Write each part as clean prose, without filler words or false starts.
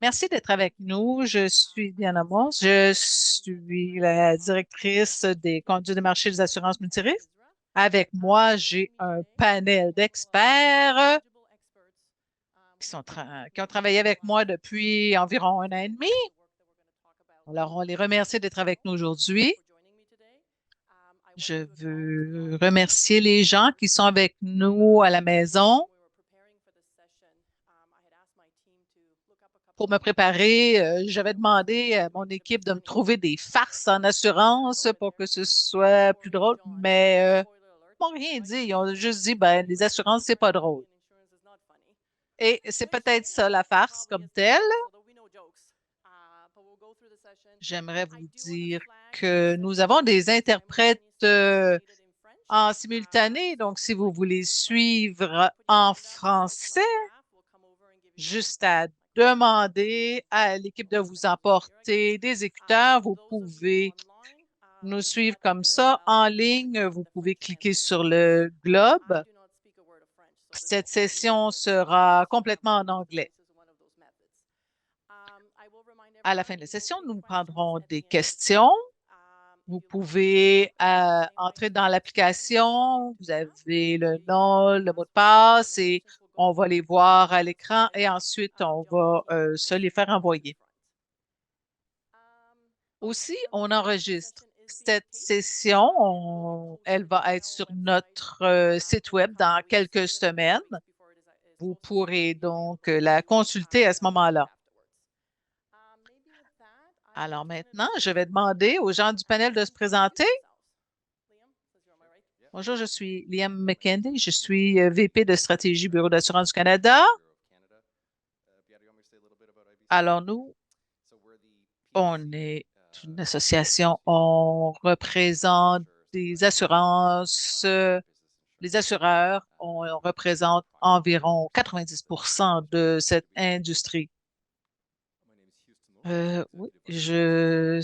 Merci d'être avec nous. Je suis Diana Morse. Je suis la directrice des conduits de marché des assurances multirisques. Avec moi, j'ai un panel d'experts qui ont travaillé avec moi depuis environ un an et demi. Alors, on les remercie d'être avec nous aujourd'hui. Je veux remercier les gens qui sont avec nous à la maison. Pour me préparer, j'avais demandé à mon équipe de me trouver des farces en assurance pour que ce soit plus drôle, mais ils m'ont rien dit. Ils ont juste dit, ben, les assurances, c'est pas drôle. Et c'est peut-être ça la farce comme telle. J'aimerais vous dire que nous avons des interprètes en simultané, donc si vous voulez suivre en français, juste à demander à l'équipe de vous emporter des écouteurs. Vous pouvez nous suivre comme ça en ligne. Vous pouvez cliquer sur le globe. Cette session sera complètement en anglais. À la fin de la session, nous prendrons des questions. Vous pouvez entrer dans l'application. Vous avez le nom, le mot de passe et on va les voir à l'écran et ensuite on va se les faire envoyer. Aussi, on enregistre cette session. Elle va être sur notre site web dans quelques semaines. Vous pourrez donc la consulter à ce moment-là. Alors maintenant, je vais demander aux gens du panel de se présenter. Bonjour, je suis Liam McKendy. Je suis VP de stratégie Bureau d'assurance du Canada. Alors nous, on est une association. On représente des assurances. Les assureurs, on représente environ 90% de cette industrie. Oui, je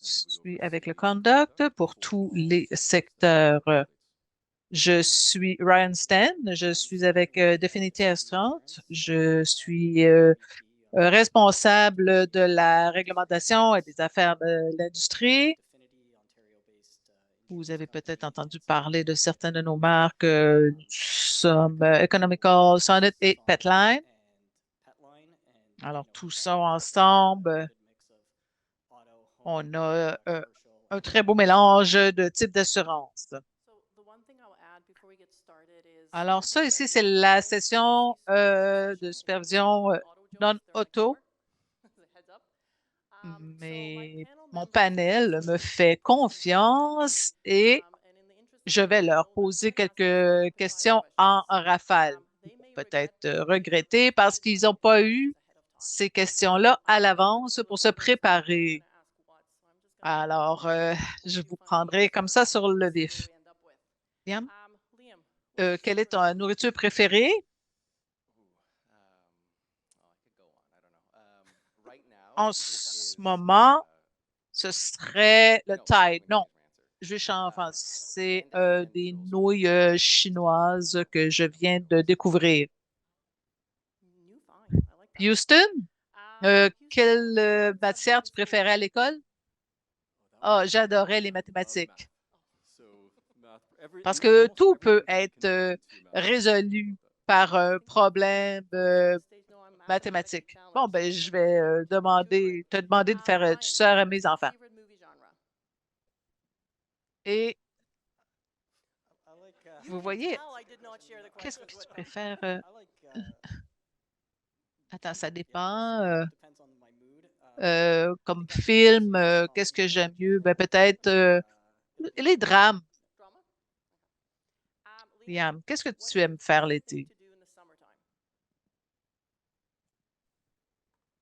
suis avec le Conduct pour tous les secteurs. Je suis Ryan Stan, je suis avec Definity Assurance. Je suis responsable de la réglementation et des affaires de l'industrie. Vous avez peut-être entendu parler de certaines de nos marques. Nous sommes Economical, Sonnet et Petline. Alors, tout ça ensemble, on a un très beau mélange de types d'assurance. Alors, ça ici, c'est la session de supervision non-auto, mais mon panel me fait confiance et je vais leur poser quelques questions en rafale. Ils vont peut-être regretter parce qu'ils n'ont pas eu ces questions-là à l'avance pour se préparer. Alors, je vous prendrai comme ça sur le vif. Bien. Quelle est ta nourriture préférée? En ce moment, ce serait le Tide. Non, je vais changer. Enfin, c'est des nouilles chinoises que je viens de découvrir. Houston, quelle matière tu préférais à l'école? Ah, j'adorais les mathématiques parce que tout peut être résolu par un problème mathématique. Bon, ben, je vais te demander de faire tuteur à mes enfants. Et vous voyez, qu'est-ce que tu préfères? Attends, ça dépend. Comme film, qu'est-ce que j'aime mieux? Ben, peut-être les drames. Liam, qu'est-ce que tu aimes faire l'été?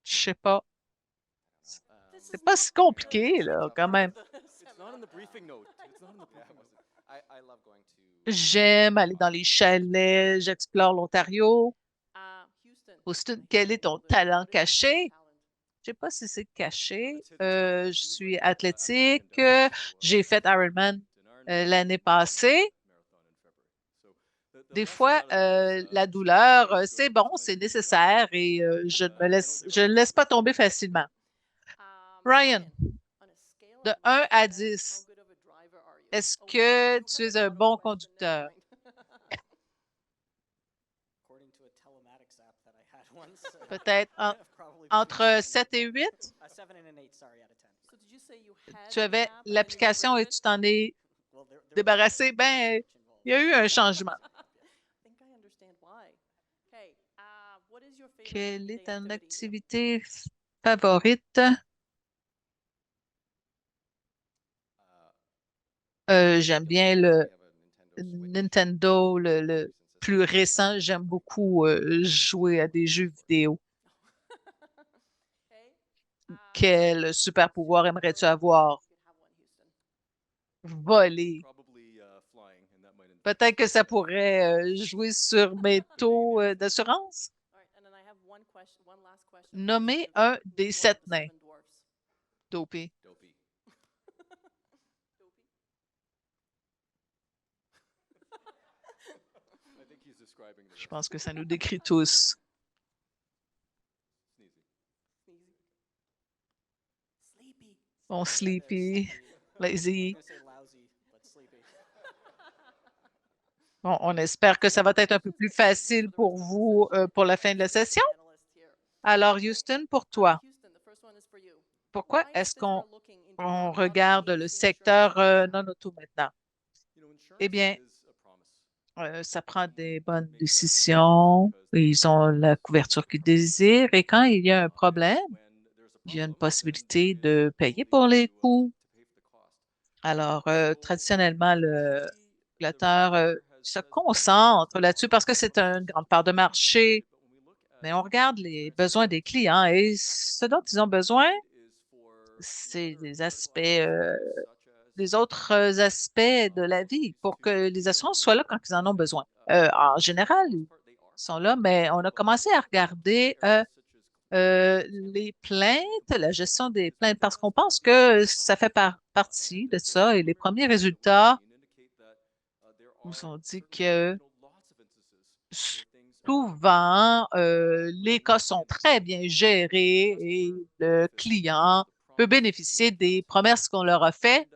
Je sais pas. C'est pas si compliqué, là, quand même. J'aime aller dans les chalets, j'explore l'Ontario. Austin, quel est ton talent caché? Je sais pas si c'est caché. Je suis athlétique. J'ai fait Ironman l'année passée. Des fois, la douleur, c'est bon, c'est nécessaire et je ne laisse pas tomber facilement. Ryan, de 1 à 10, est-ce que tu es un bon conducteur? Peut-être entre 7 et 8. Tu avais l'application et tu t'en es débarrassé. Ben, il y a eu un changement. Quelle est ton activité favorite? J'aime bien le Nintendo, le plus récent. J'aime beaucoup jouer à des jeux vidéo. Quel super pouvoir aimerais-tu avoir? Voler. Peut-être que ça pourrait jouer sur mes taux d'assurance. Nommer un des 7 nains. Dopé. Je pense que ça nous décrit tous. Bon, sleepy, lazy. Bon, on espère que ça va être un peu plus facile pour vous pour la fin de la session. Alors, Houston, pour toi, pourquoi est-ce qu'on regarde le secteur non-auto maintenant? Eh bien, ça prend des bonnes décisions. Ils ont la couverture qu'ils désirent et quand il y a un problème, il y a une possibilité de payer pour les coûts. Alors, traditionnellement, le régulateur se concentre là-dessus parce que c'est une grande part de marché, mais on regarde les besoins des clients et ce dont ils ont besoin, c'est des autres aspects de la vie pour que les assurances soient là quand ils en ont besoin. En général, ils sont là, mais on a commencé à regarder les plaintes, la gestion des plaintes, parce qu'on pense que ça fait partie de ça. Et les premiers résultats nous ont dit que souvent, les cas sont très bien gérés et le client peut bénéficier des promesses qu'on leur a faites.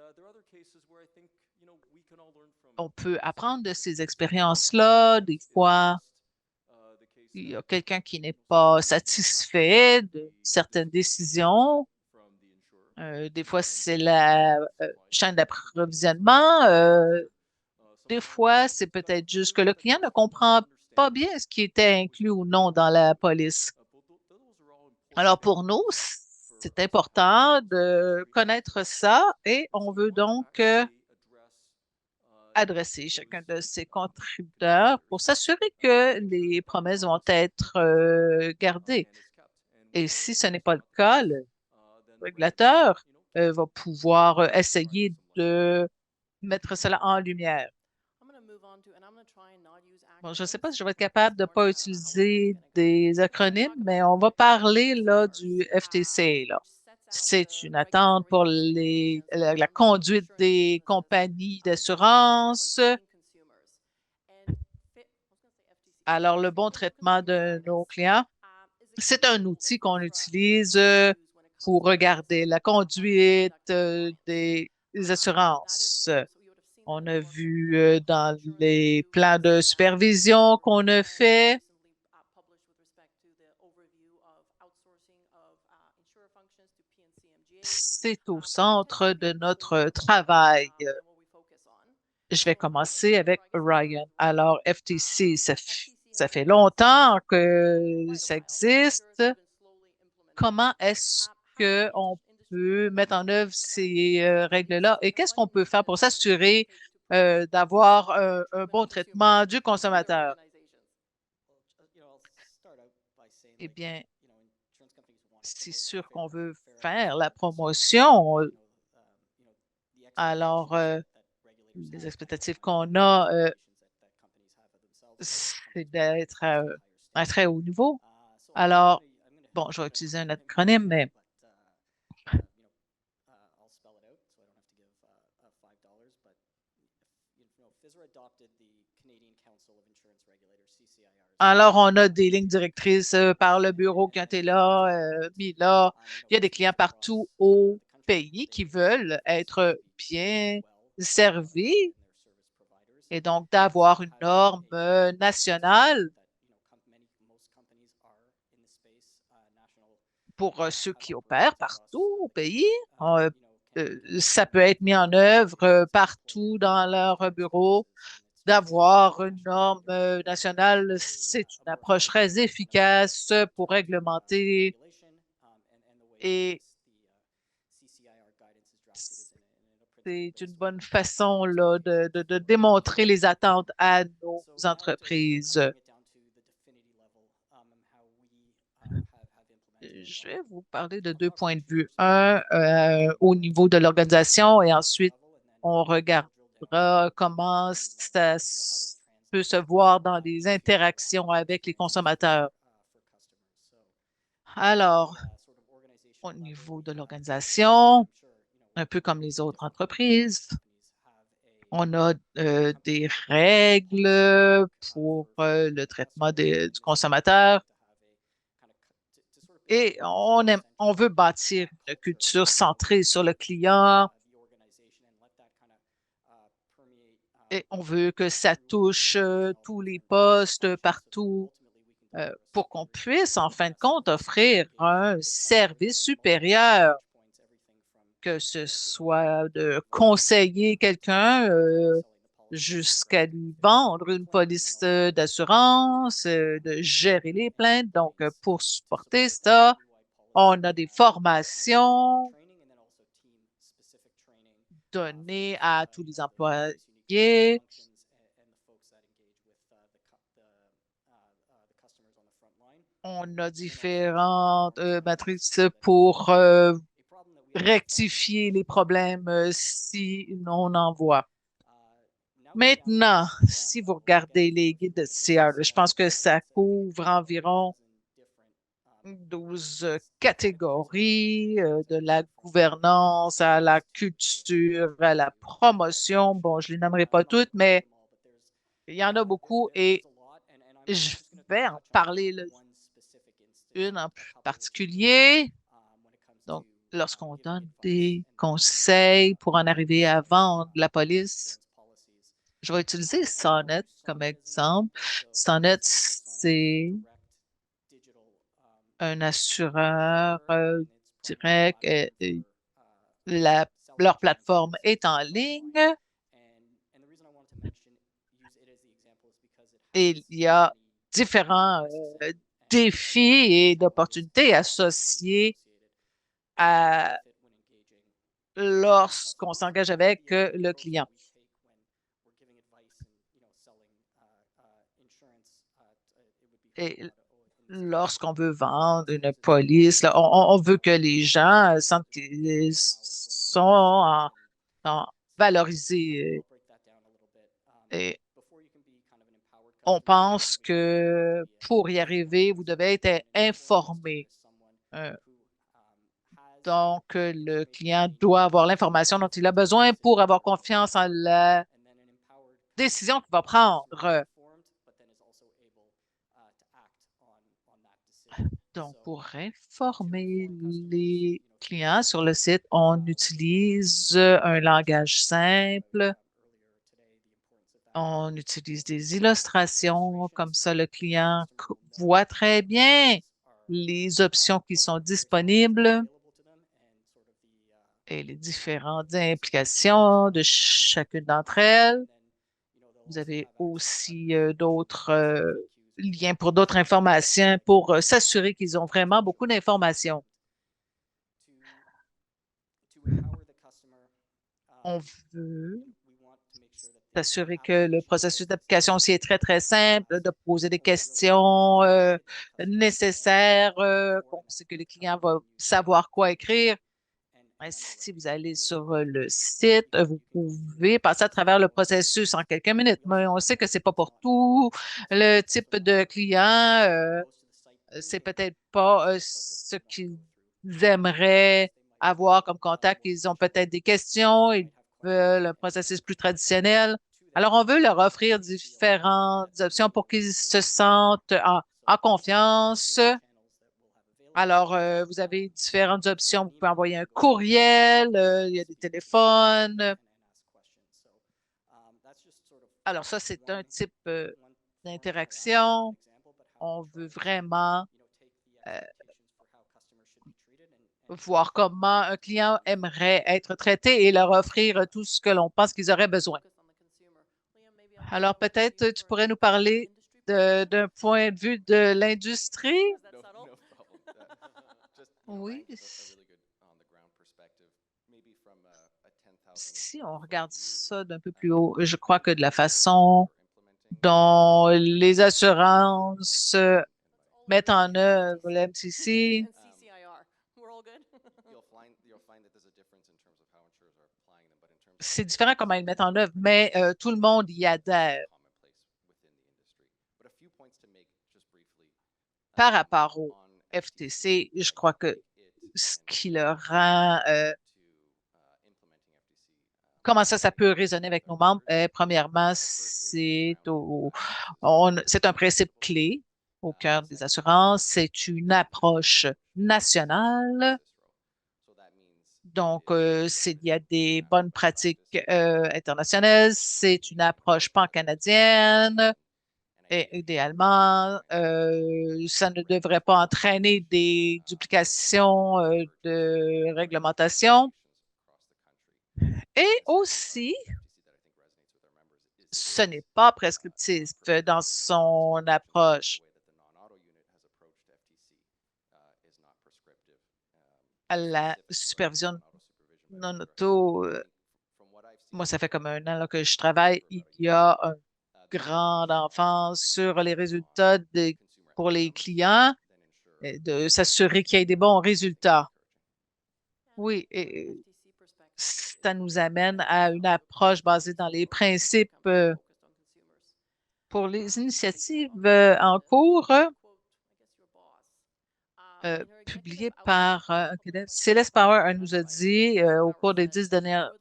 On peut apprendre de ces expériences-là. Des fois, il y a quelqu'un qui n'est pas satisfait de certaines décisions. Des fois, c'est la chaîne d'approvisionnement. Des fois, c'est peut-être juste que le client ne comprend pas bien ce qui était inclus ou non dans la police. Alors, pour nous, c'est important de connaître ça et on veut donc adresser chacun de ces contributeurs pour s'assurer que les promesses vont être gardées. Et si ce n'est pas le cas, le régulateur va pouvoir essayer de mettre cela en lumière. Bon, je ne sais pas si je vais être capable de ne pas utiliser des acronymes, mais on va parler là du FTC, là. C'est une attente pour la conduite des compagnies d'assurance. Alors, le bon traitement de nos clients, c'est un outil qu'on utilise pour regarder la conduite des assurances. On a vu dans les plans de supervision qu'on a fait, c'est au centre de notre travail. Je vais commencer avec Ryan. Alors, FTC, ça fait longtemps que ça existe. Comment est-ce qu'on peut mettre en œuvre ces règles-là et qu'est-ce qu'on peut faire pour s'assurer d'avoir un bon traitement du consommateur? Eh bien, c'est sûr qu'on veut faire la promotion. Alors, les expectatives qu'on a, c'est d'être à un très haut niveau. Alors, bon, je vais utiliser un acronyme, mais Alors, on a des lignes directrices par le bureau qui ont été là, mis là. Il y a des clients partout au pays qui veulent être bien servis et donc d'avoir une norme nationale pour ceux qui opèrent partout au pays. Ça peut être mis en œuvre partout dans leur bureau. D'avoir une norme nationale, c'est une approche très efficace pour réglementer et c'est une bonne façon là, de démontrer les attentes à nos entreprises. Je vais vous parler de deux points de vue. Un, au niveau de l'organisation et ensuite, on regardera comment peut se voir dans les interactions avec les consommateurs. Alors, au niveau de l'organisation, un peu comme les autres entreprises, on a des règles pour le traitement du consommateur et on veut bâtir une culture centrée sur le client et on veut que ça touche tous les postes partout pour qu'on puisse, en fin de compte, offrir un service supérieur, que ce soit de conseiller quelqu'un jusqu'à lui vendre une police d'assurance, de gérer les plaintes. Donc, pour supporter ça, on a des formations données à tous les employés. On a différentes matrices pour rectifier les problèmes si on en voit. Maintenant, si vous regardez les guides de CR, je pense que ça couvre environ 12 catégories, de la gouvernance à la culture, à la promotion. Bon, je ne les nommerai pas toutes, mais il y en a beaucoup et je vais en parler là, une en particulier. Donc, lorsqu'on donne des conseils pour en arriver à vendre la police, je vais utiliser Sonnet comme exemple. Sonnet, c'est un assureur direct. La- Leur plateforme est en ligne et il y a différents défis et d'opportunités associés à lorsqu'on s'engage avec le client. Et lorsqu'on veut vendre une police, là, on veut que les gens sentent qu'ils sont en valorisés. Et on pense que pour y arriver, vous devez être informé. Euh, donc, le client doit avoir l'information dont il a besoin pour avoir confiance en la décision qu'il va prendre. Donc, pour informer les clients sur le site, on utilise un langage simple. On utilise des illustrations, comme ça le client voit très bien les options qui sont disponibles et les différentes implications de chacune d'entre elles. Vous avez aussi d'autres liens pour d'autres informations pour s'assurer qu'ils ont vraiment beaucoup d'informations. On veut s'assurer que le processus d'application aussi est très, très simple, de poser des questions nécessaires, qu'on sait que le client va savoir quoi écrire. Si vous allez sur le site, vous pouvez passer à travers le processus en quelques minutes, mais on sait que c'est pas pour tout le type de client. C'est peut-être pas ce qu'ils aimeraient avoir comme contact. Ils ont peut-être des questions, ils veulent un processus plus traditionnel. Alors, on veut leur offrir différentes options pour qu'ils se sentent en confiance. Alors, vous avez différentes options. Vous pouvez envoyer un courriel, il y a des téléphones. Alors, ça, c'est un type d'interaction. On veut vraiment euh, voir comment un client aimerait être traité et leur offrir tout ce que l'on pense qu'ils auraient besoin. Alors, peut-être tu pourrais nous parler d'un point de vue de l'industrie. Oui, si on regarde ça d'un peu plus haut, je crois que de la façon dont les assurances mettent en œuvre l'MCC, c'est différent comment ils le mettent en œuvre, mais tout le monde y adhère. Par rapport au FTC, je crois que ce qui le rend, comment ça peut résonner avec nos membres? Premièrement, c'est un principe clé au cœur des assurances. C'est une approche nationale. Donc, il y a des bonnes pratiques internationales. C'est une approche pan-canadienne. Et idéalement, ça ne devrait pas entraîner des duplications de réglementation. Et aussi, ce n'est pas prescriptif dans son approche à la supervision non auto. Moi, ça fait comme un an là, que je travaille. Il y a un grand enfance sur les résultats pour les clients, et de s'assurer qu'il y ait des bons résultats. Oui, et ça nous amène à une approche basée dans les principes pour les initiatives en cours publiées par Céleste Power. Elle nous a dit au cours des 10 dernières,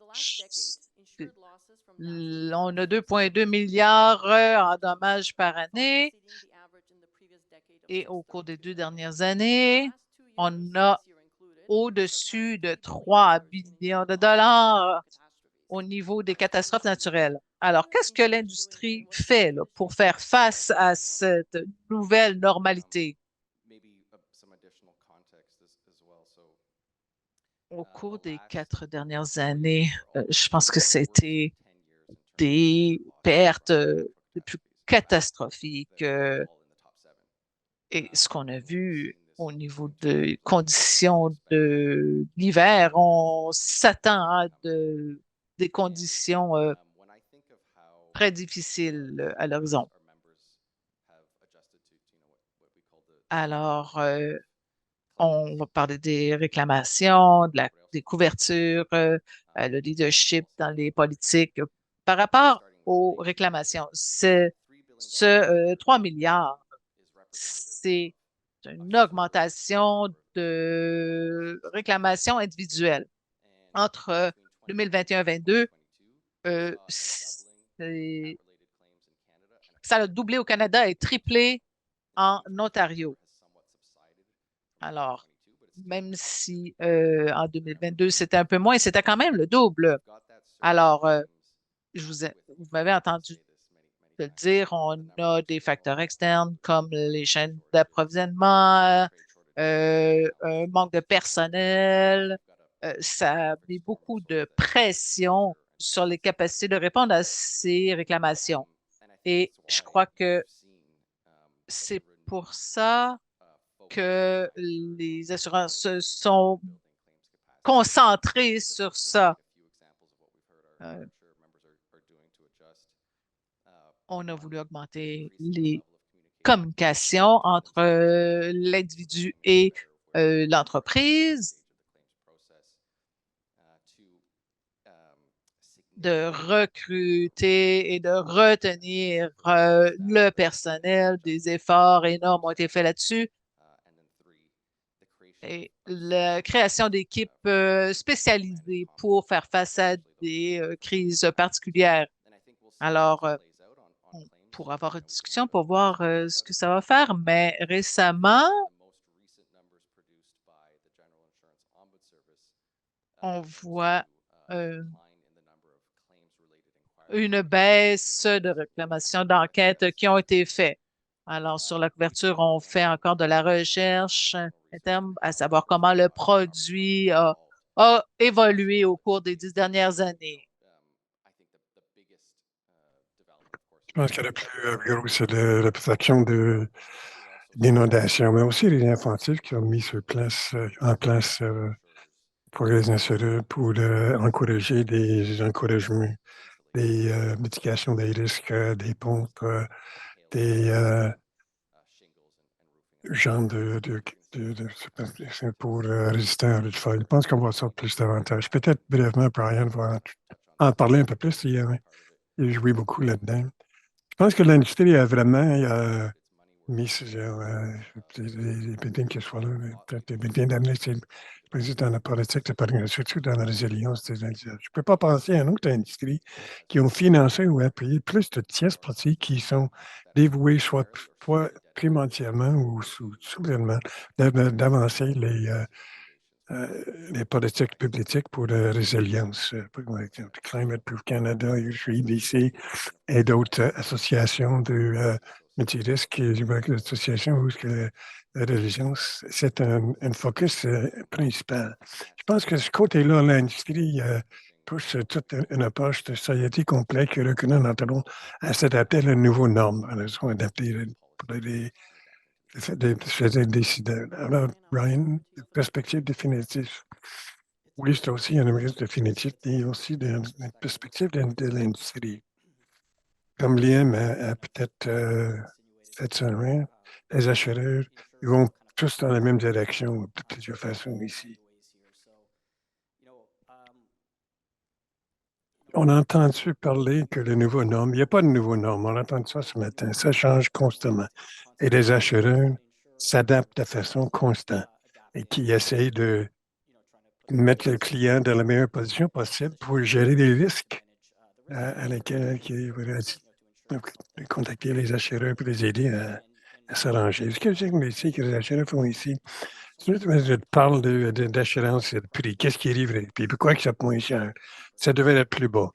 on a 2,2 milliards en dommages par année et au cours des 2 dernières années, on a au-dessus de 3 billions de dollars au niveau des catastrophes naturelles. Alors, qu'est-ce que l'industrie fait là, pour faire face à cette nouvelle normalité? Au cours des 4 dernières années, je pense que c'était des pertes les plus catastrophiques. Et ce qu'on a vu au niveau des conditions de l'hiver, on s'attend à des conditions très difficiles à l'horizon. Alors, on va parler des réclamations, des couvertures, le leadership dans les politiques. Par rapport aux réclamations, ce 3 milliards, c'est une augmentation de réclamations individuelles. Entre 2021 et 2022, ça a doublé au Canada et triplé en Ontario. Alors, même si en 2022, c'était un peu moins, c'était quand même le double. Alors, vous m'avez entendu le dire, on a des facteurs externes comme les chaînes d'approvisionnement, un manque de personnel. Ça met beaucoup de pression sur les capacités de répondre à ces réclamations. Et je crois que c'est pour ça que les assurances se sont concentrées sur ça. Euh, on a voulu augmenter les communications entre l'individu et l'entreprise, de recruter et de retenir le personnel. Des efforts énormes ont été faits là-dessus. Et la création d'équipes spécialisées pour faire face à des crises particulières. Alors, on pourra avoir une discussion pour voir ce que ça va faire, mais récemment, on voit euh, une baisse de réclamations d'enquêtes qui ont été faites. Alors, sur la couverture, on fait encore de la recherche interne à savoir comment le produit a évolué au cours des 10 dernières années. Je pense que le plus gros, c'est la protection d'inondation, mais aussi les infantiles qui ont mis en place pour les assureurs, pour encourager des encouragements, des mitigations des risques, des pompes, des genres c'est pour résister à la feuille. Je pense qu'on va voir ça plus davantage. Peut-être brièvement, Brian va en parler un peu plus. Il a joué beaucoup là-dedans. Je pense que l'industrie a vraiment mis les buildings qui soient là, peut-être des buildings d'amener, c'est pas juste dans la politique, surtout dans la résilience des individus. Je ne peux pas penser à une autre industrie qui ont financé ou appuyé plus de tiers parties qui sont dévouées soit primordialement ou souverainement d'avancer les politiques publiques pour la résilience. Par exemple, Climate Proof Canada, UBC, et d'autres associations de multirisques, l'association où la religion, c'est un focus principal. Je pense que ce côté-là, l'industrie pousse toute une approche de société complète que nous entendons à s'adapter à la nouvelle norme, à sont adaptés pour les décideurs. Alors, Brian, perspective définitive. Oui, c'est aussi un risque définitif et aussi une perspective de l'industrie. Comme Liam a peut-être fait ça, hein, les assureurs, ils vont tous dans la même direction, de plusieurs façons ici. On a entendu parler que le nouveau norme, il n'y a pas de nouveau norme, on a entendu ça ce matin, ça change constamment. Et les assureurs s'adaptent de façon constante et qui essayent de mettre le client dans la meilleure position possible pour gérer les risques à lesquels il va contacter les assureurs pour les aider à s'arranger. Ce que j'aime ici, que les assureurs font ici, je te parle d'assurance et de prix. Qu'est-ce qui arriverait? Puis pourquoi que ça coûte moins cher? Ça devait être plus bas.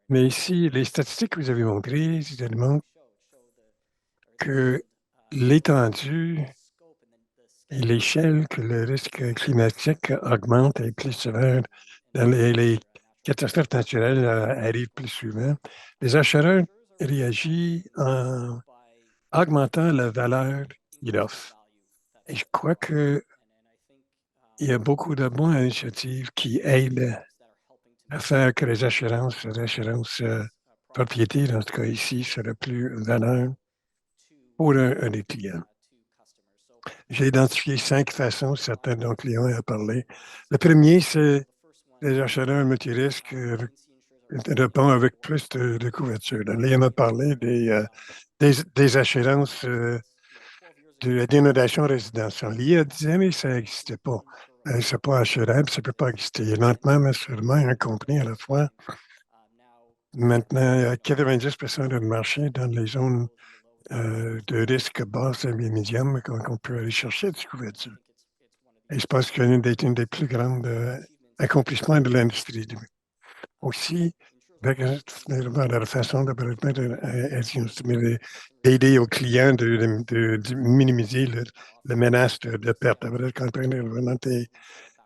Mais ici, les statistiques que vous avez montrées, ça démontre que l'étendue et l'échelle que le risque climatique augmente et est plus sévère dans les catastrophes naturelles arrivent plus souvent. Les assureurs réagissent en augmentant la valeur qu'il offre. Et je crois qu'il y a beaucoup de bonnes initiatives qui aident à faire que les assurances propriété, dans ce cas ici, seraient plus valeur pour un des clients. J'ai identifié 5 façons, certains de nos clients ont parlé. Le premier, c'est les assureurs multirisques répondent avec plus de couverture. Liam a parlé des assurances de la dénudation résidentielle. Il y a 10 années, ça n'existait pas. C'est pas assurable, ça ne peut pas exister. Lentement, mais sûrement, un compris à la fois. Maintenant, 90% du marché dans les zones de risque basse et médium qu'on peut aller chercher de couverture. Et je pense qu'un des plus grands accomplissements de l'industrie. Aussi, avec la façon d'aider aux clients de minimiser la menace de perte. Quand on a vraiment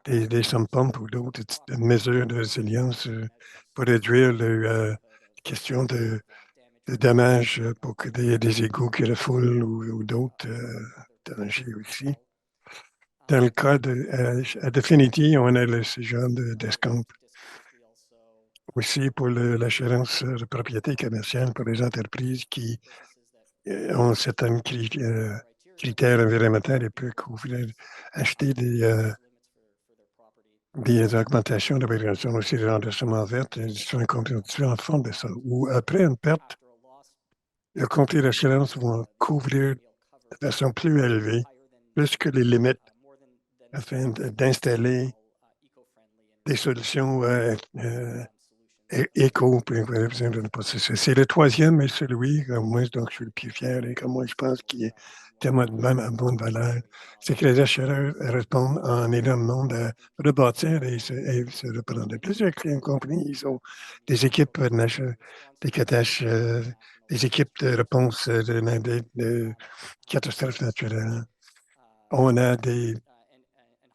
des sump-pumps ou d'autres mesures de résilience pour réduire les questions de dommages pour que des égouts qui refoulent ou d'autres dangers aussi. Dans le cas à Definity, on a ce genre d'escompte. Aussi pour l'assurance de propriété commerciale pour les entreprises qui ont certains critères environnementaux et peuvent acheter des augmentations de valorisation aussi de renversement vert, ils sont compétitifs en fond de ça. Ou après une perte, les compagnies d'assurance vont couvrir de façon plus élevée, plus que les limites, afin d'installer des solutions éco, c'est le troisième et celui, comme moi, donc je suis le plus fier et comme moi, je pense qu'il est tellement de même à bonne valeur. C'est que les assureurs répondent en énorme nombre à rebâtir et se reprendre. Plusieurs compagnies, ils ont des équipes des catastrophes, des équipes de réponse de catastrophes naturelles. On a des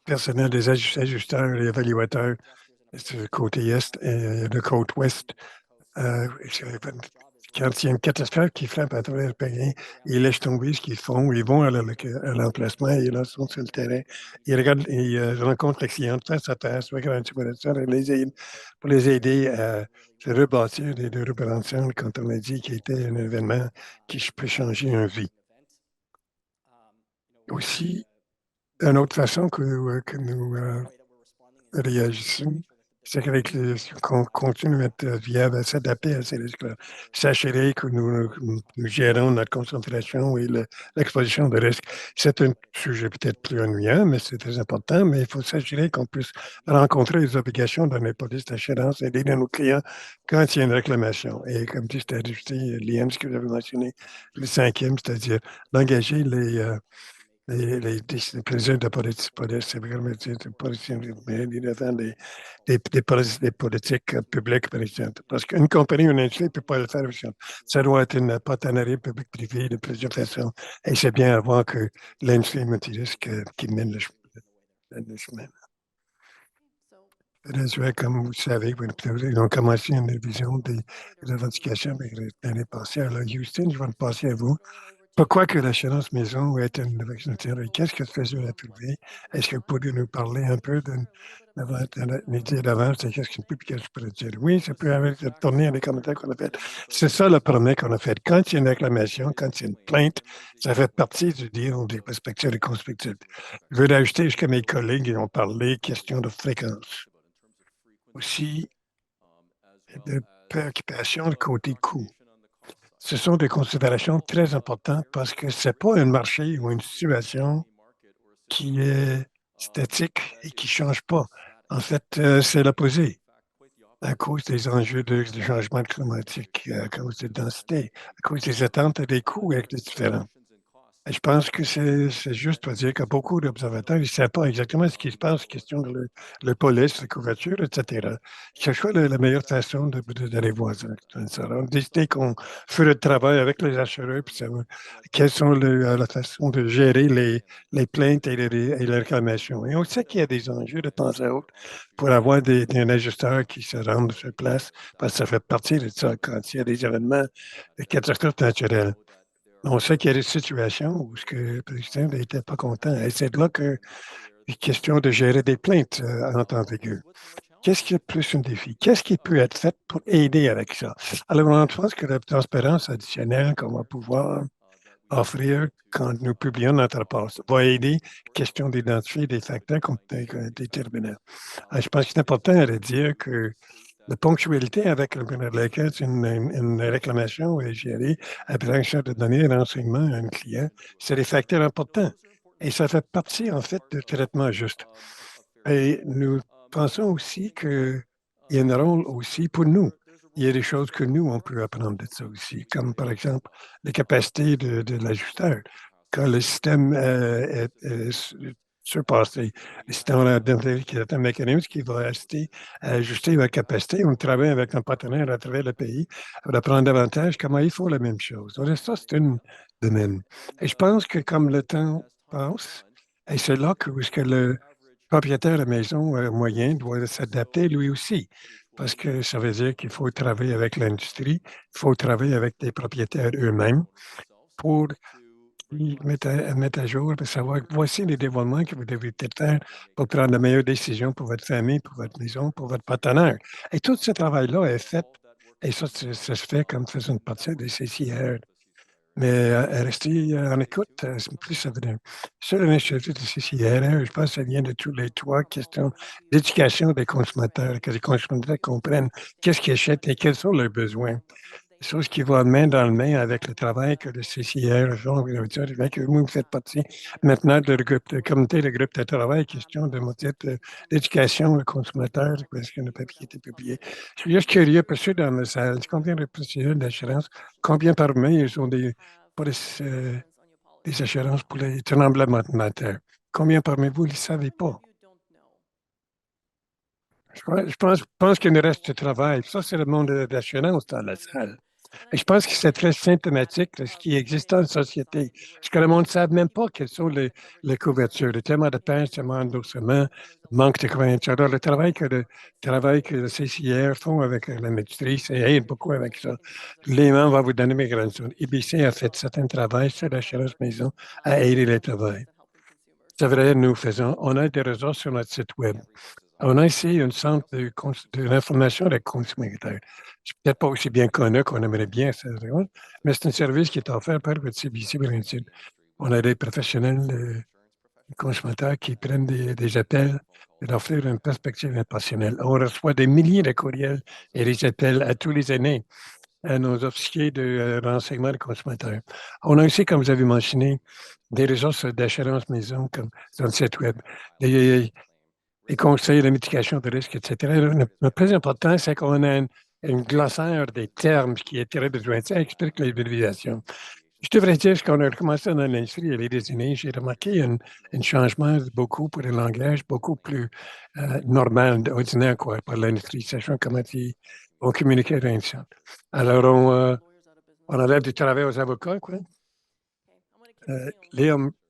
personnels, des ajusteurs et évaluateurs sur le côté est et le côté ouest. Euh, Quand il y a une catastrophe qui frappe à travers le pays, ils laissent tomber ce qu'ils font, ils vont à l'emplacement, ils là sont sur le terrain, ils regardent, ils rencontrent les clients face à face avec un superviseur pour les aider à se rebâtir et de rebâtir quand on a dit qu'il était un événement qui peut changer une vie. Aussi, une autre façon que nous réagissons, c'est qu'avec qu'on continue à être viable, à s'adapter à ces risques-là, s'assurer que nous gérons notre concentration et l'exposition de risques. C'est un sujet peut-être plus ennuyant, mais c'est très important, mais il faut s'assurer qu'on puisse rencontrer les obligations dans les polices d'assurance et aider nos clients quand il y a une réclamation. Et comme tu t'ai ajouté, Liam, ce que vous avez mentionné, le cinquième, c'est-à-dire d'engager les présidents de des politiques publiques, par exemple. Parce qu'une compagnie ou une industrie ne peut pas le faire. Ça doit être une partenariat public-privé de plusieurs façons. Et c'est bien avant que l'industrie multirisque qui mène le chemin. Venezuela, comme vous le savez, ils ont commencé une révision des revendications l'année passée. Alors, Houston, je vais le passer à vous. Pourquoi que l'assurance maison est une vaccination? Qu'est-ce que faisait la privée? Est-ce que vous pourriez nous parler un peu de l'idée d'avance? Qu'est-ce que je pourrais dire? Oui, ça peut avoir tourné les commentaires qu'on a fait. C'est ça le premier qu'on a fait. Quand il y a une réclamation, quand il y a une plainte, ça fait partie du deal des perspectives et conspectives. Je veux ajouter jusqu'à mes collègues, ils ont parlé question de fréquence. Aussi, de préoccupation de côté coût. Ce sont des considérations très importantes parce que ce n'est pas un marché ou une situation qui est statique et qui ne change pas. En fait, c'est l'opposé à cause des enjeux du changement climatique, à cause des densités, à cause des attentes et des coûts avec les différents. Et je pense que c'est juste pour dire que beaucoup d'observateurs, ils ne savent pas exactement ce qui se passe, question de la police, la couverture, etc. Quelle soit la meilleure façon d'aller voir ça. On a décidé qu'on ferait le travail avec les assureurs, puis savoir quelles sont la façon de gérer les plaintes et les réclamations. Et on sait qu'il y a des enjeux de temps à autre pour avoir un ajusteur qui se rende sur place, parce que ça fait partie de ça quand il y a des événements de catastrophes naturelles. On sait qu'il y a des situations où le président n'était pas content. Et c'est là que les questions de gérer des plaintes en temps aigu. Qu'est-ce qui est plus un défi? Qu'est-ce qui peut être fait pour aider avec ça? Alors, on pense que la transparence additionnelle qu'on va pouvoir offrir quand nous publions notre rapport va aider, question d'identifier des facteurs déterminants. Je pense que c'est important de dire que la ponctualité avec laquelle une réclamation est gérée après ça de donner un renseignement à un client, c'est des facteurs importants. Et ça fait partie, en fait, du traitement juste. Et nous pensons aussi qu'il y a un rôle aussi pour nous. Il y a des choses que nous, on peut apprendre de ça aussi, comme par exemple les capacités de l'ajusteur. Quand le système est surpassé, le système qui est un mécanisme qui va ajuster la capacité. On travaille avec un partenaire à travers le pays pour apprendre davantage comment ils font la même chose. Donc, ça, c'est une domaine. Et je pense que comme le temps passe, et c'est là où est-ce que le propriétaire de maison moyen doit s'adapter lui aussi, parce que ça veut dire qu'il faut travailler avec l'industrie, il faut travailler avec les propriétaires eux-mêmes pour mettre à jour, pour savoir voici les développements que vous devez peut-être faire pour prendre la meilleure décision pour votre famille, pour votre maison, pour votre partenaire. Et tout ce travail-là est fait, et ça se fait comme faisant partie de CCR. Mais rester en écoute, c'est plus ça veut dire. Sur l'initiative de CCR, je pense que ça vient de tous les trois questions d'éducation des consommateurs, que les consommateurs comprennent qu'est-ce qu'ils achètent et quels sont leurs besoins. chose qui va main dans la main avec le travail que le CCR, que vous faites partie maintenant de le groupe de comité, le groupe de travail, question de motif d'éducation le consommateur, parce que le papier était publié. Je suis juste curieux, parce que dans la salle, combien de professionnels d'assurance, combien par main ils ont pour des assurances pour les tremblements de terre? Combien parmi vous ne le savez pas? Je pense qu'il nous reste du travail. Ça, c'est le monde de l'assurance dans la salle. Et je pense que c'est très symptomatique de ce qui existe dans la société. Parce que le monde ne sait même pas quelles sont les couvertures. Le thème de pêche, le thème d'endossement, manque de couverture. Alors, le travail que le CCR font avec l'industrie, ça aide beaucoup avec ça. Léman va vous donner mes grandes choses. IBC a fait certain travail sur l'assurance maison à aider les travail. C'est vrai, nous faisons, on a des ressources sur notre site web. On a ici un centre de l'information des consommateurs. C'est peut-être pas aussi bien connu qu'on aimerait bien, mais c'est un service qui est offert par le CBC Laurentides. On a des professionnels consommateurs qui prennent des appels et offrir une perspective impersonnelle. On reçoit des milliers de courriels et des appels à tous les années à nos officiers de renseignement des consommateurs. On a aussi, comme vous avez mentionné, des ressources d'assurance maison comme sur le site web, des conseils de mitigation de risques, etc. Le plus important, c'est qu'on a une glossaire des termes qui est très besoin. Ça explique les validations. Je devrais dire qu'on a commencé dans l'industrie il y a des années, j'ai remarqué un changement beaucoup pour le langage, beaucoup plus normal, ordinaire quoi, pour l'industrie, sachant comment on communique avec l'industrie. Alors, on enlève du travail aux avocats, quoi.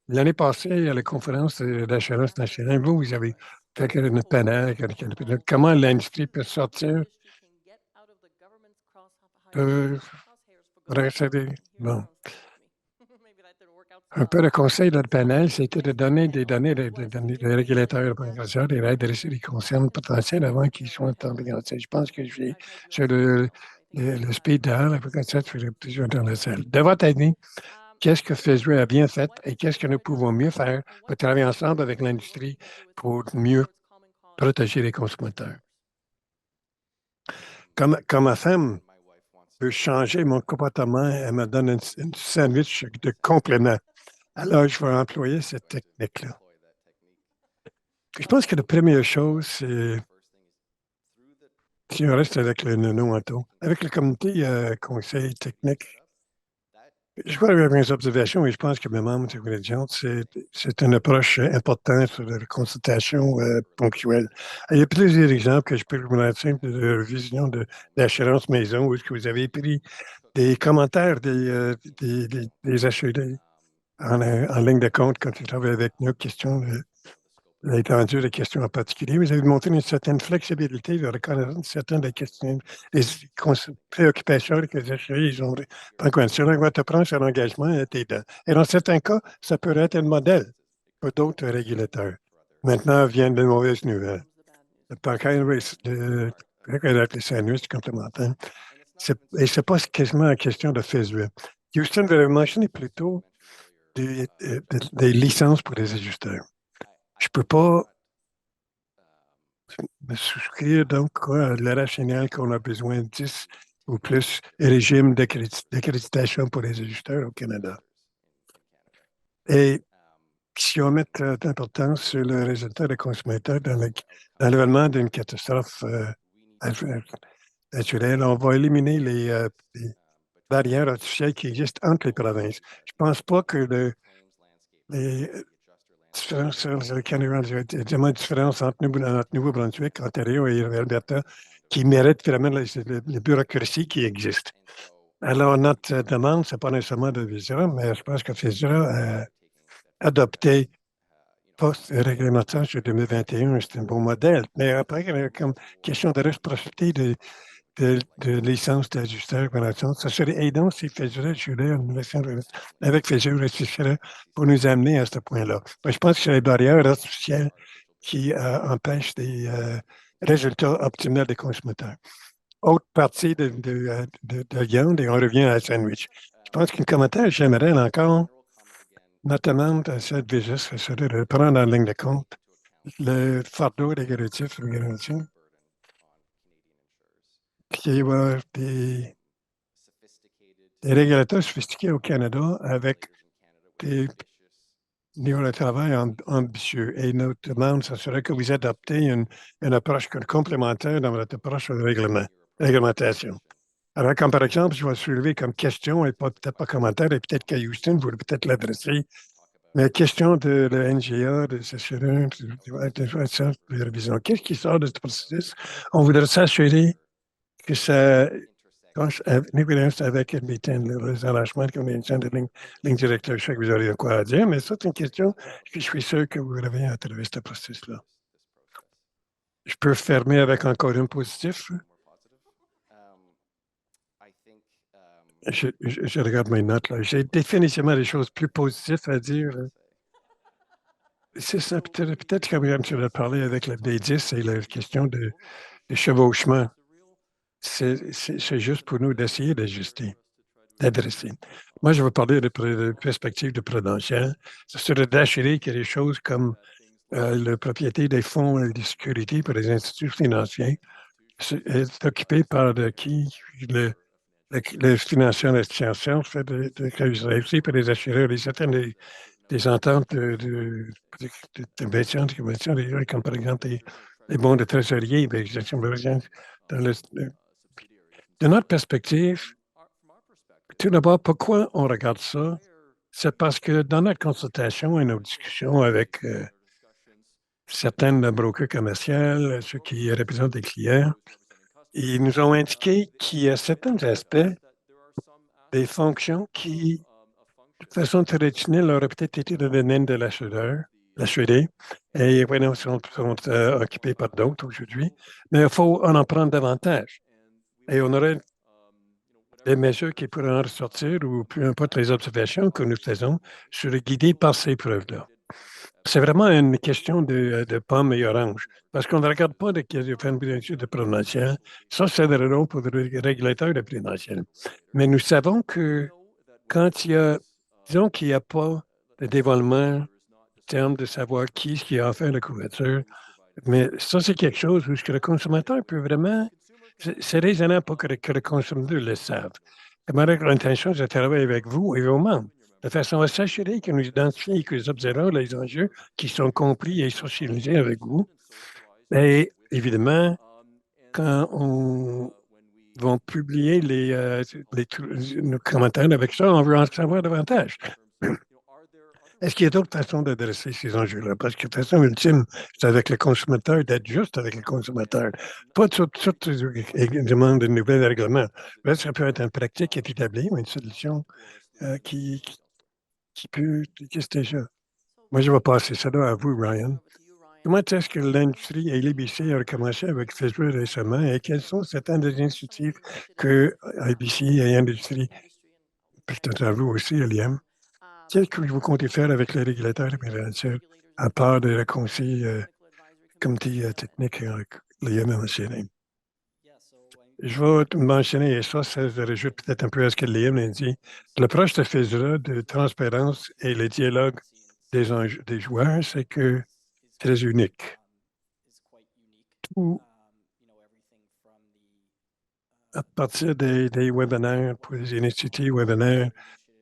L'année passée, à la conférence d'assurance nationale, vous avez fait une panel, comment l'industrie peut sortir de recéder. Bon. Un peu le conseil de le panel, c'était de donner des données des régulateurs organisations, des règles de risque qui concernent potentiels avant qu'ils soient organisés. Je pense que je vais sur le speed dial, comme ça, je ferai plusieurs dans la salle. De votre avis, qu'est-ce que Facebook a bien fait et qu'est-ce que nous pouvons mieux faire pour travailler ensemble avec l'industrie pour mieux protéger les consommateurs? Comme ma femme veut changer mon comportement, elle me donne une sandwich de complément. Alors, je vais employer cette technique-là. Je pense que la première chose, c'est, si on reste avec le nono avec le comité conseil technique, je crois avoir mes observations et je pense que mes membres de religion, c'est une approche importante sur la consultation ponctuelle. Il y a plusieurs exemples que je peux vous montrer de vision d'assurance maison où est-ce que vous avez pris des commentaires des assurés en ligne de compte quand ils travaillent avec nous, question l'étendue des questions en particulier. Vous avez montré une certaine flexibilité de reconnaissance certaines des questions, des préoccupations que les assurés ils ont. Par contre, si on va te prendre sur l'engagement, t'es dedans. Et dans certains cas, ça peut être un modèle pour d'autres régulateurs. Maintenant viennent de mauvaises nouvelles. Par contre, avec les sandwichs complémentaires, et c'est pas quasiment une question de Facebook. Houston, vous avez mentionné plus tôt des licences pour les ajusteurs. Je ne peux pas me souscrire donc quoi, à la rationale qu'on a besoin de 10 ou plus régimes d'accréditation pour les ajusteurs au Canada. Et si on met d'importance sur le résultat des consommateurs dans l'événement d'une catastrophe naturelle, on va éliminer les barrières artificielles qui existent entre les provinces. Je ne pense pas que les différences sur le Canada, il y a tellement de différences entre Nouveau-Brunswick, Ontario et Alberta qui méritent vraiment la bureaucratie qui existe. Alors, notre demande, ce n'est pas nécessairement de visa, mais je pense que FISRA a adopté post-réglementation sur 2021, c'est un bon modèle. Mais après, comme question de réciprocité de licence d'ajusteur relation, ça serait aidant si FISRA jouerait une relation avec FISRA pour nous amener à ce point-là. Mais je pense que c'est les barrières artificielles qui empêchent des résultats optimaux des consommateurs. Autre partie de viande et on revient à la sandwich. Je pense qu'un commentaire, j'aimerais encore, notamment dans cette visite, serait de prendre en ligne de compte le fardeau régulatif, puis il y avoir des des régulateurs sophistiqués au Canada avec des niveaux de travail ambitieux. Et notre demande, ce serait que vous adoptez une approche complémentaire dans votre approche de réglementation. Alors, comme par exemple, je vais soulever comme question, et peut-être pas commentaire, et peut-être qu'à Houston, vous voulez peut-être l'adresser, mais question de la NGA, de s'assurer, de révision. Qu'est-ce qui sort de ce processus? On voudrait s'assurer que ça l'évidence avec les arrangements de communication de ligne directeur. Je sais que vous aurez quoi à dire, mais ça, c'est une question que je suis sûr que vous avez à travers ce processus-là. Je peux fermer avec encore un positif. Je regarde mes notes là. J'ai définitivement des choses plus positives à dire. C'est ça, peut-être que tu as parlé avec la D10 et la question de chevauchement. C'est juste pour nous d'essayer d'ajuster, d'adresser. Moi, je veux parler de perspective de prudentiel. Ce serait d'assurer qu'il y a des choses comme la propriété des fonds et des sécurités pour les instituts financiers est occupée par qui le financier en institution fait aussi pour les assureurs. Il y a certaines des ententes de conventions, comme par exemple les bons de trésorier. Ben, dans de notre perspective, tout d'abord, pourquoi on regarde ça? C'est parce que dans notre consultation et nos discussions avec certains brokers commerciaux, ceux qui représentent des clients, ils nous ont indiqué qu'il y a certains aspects des fonctions qui, de façon traditionnelle, auraient peut-être été le domaine de l'acheteur, et bueno, sont occupés par d'autres aujourd'hui. Mais il faut en prendre davantage. Et on aurait des mesures qui pourraient en ressortir ou peu importe les observations que nous faisons seraient guidées par ces preuves-là. C'est vraiment une question de pommes et oranges. Parce qu'on ne regarde pas de de prudentiel. Ça, c'est le rôle pour le régulateur de prudentiel. Mais nous savons que quand disons qu'il n'y a pas de dévoilement en termes de savoir qui a offert la couverture, mais ça, c'est quelque chose où ce que le consommateur peut vraiment, c'est raisonnable pour que le consommateur le sache. Et ma intention, c'est de travailler avec vous et vos membres, de façon à s'assurer que nous identifions et que nous observons les enjeux qui sont compris et socialisés avec vous. Et évidemment, quand on va publier nos commentaires avec ça, on veut en savoir davantage. Est-ce qu'il y a d'autres façons d'adresser ces enjeux-là? Parce que de façon ultime, c'est avec le consommateur, d'être juste avec le consommateur. Pas toutes les demandes de nouveaux règlements. Là, ça peut être une pratique qui est établie, mais une solution qui peut exister déjà. Moi, je vais passer ça là à vous, Ryan. Comment est-ce que l'industrie et l'ABC ont commencé avec Facebook récemment et quelles sont certaines des initiatives que ABC et l'industrie, peut-être à vous aussi, Eliam, qu'est-ce que vous comptez faire avec les régulateurs et à part de la conseil comité technique Liam a mentionné? Je vais te mentionner, et ça se rajoute peut-être un peu à ce que Liam a dit. L'approche de FISRA de transparence et le dialogue des joueurs, c'est que c'est très unique. Tout à partir des webinaires, pour les initiatives webinaires,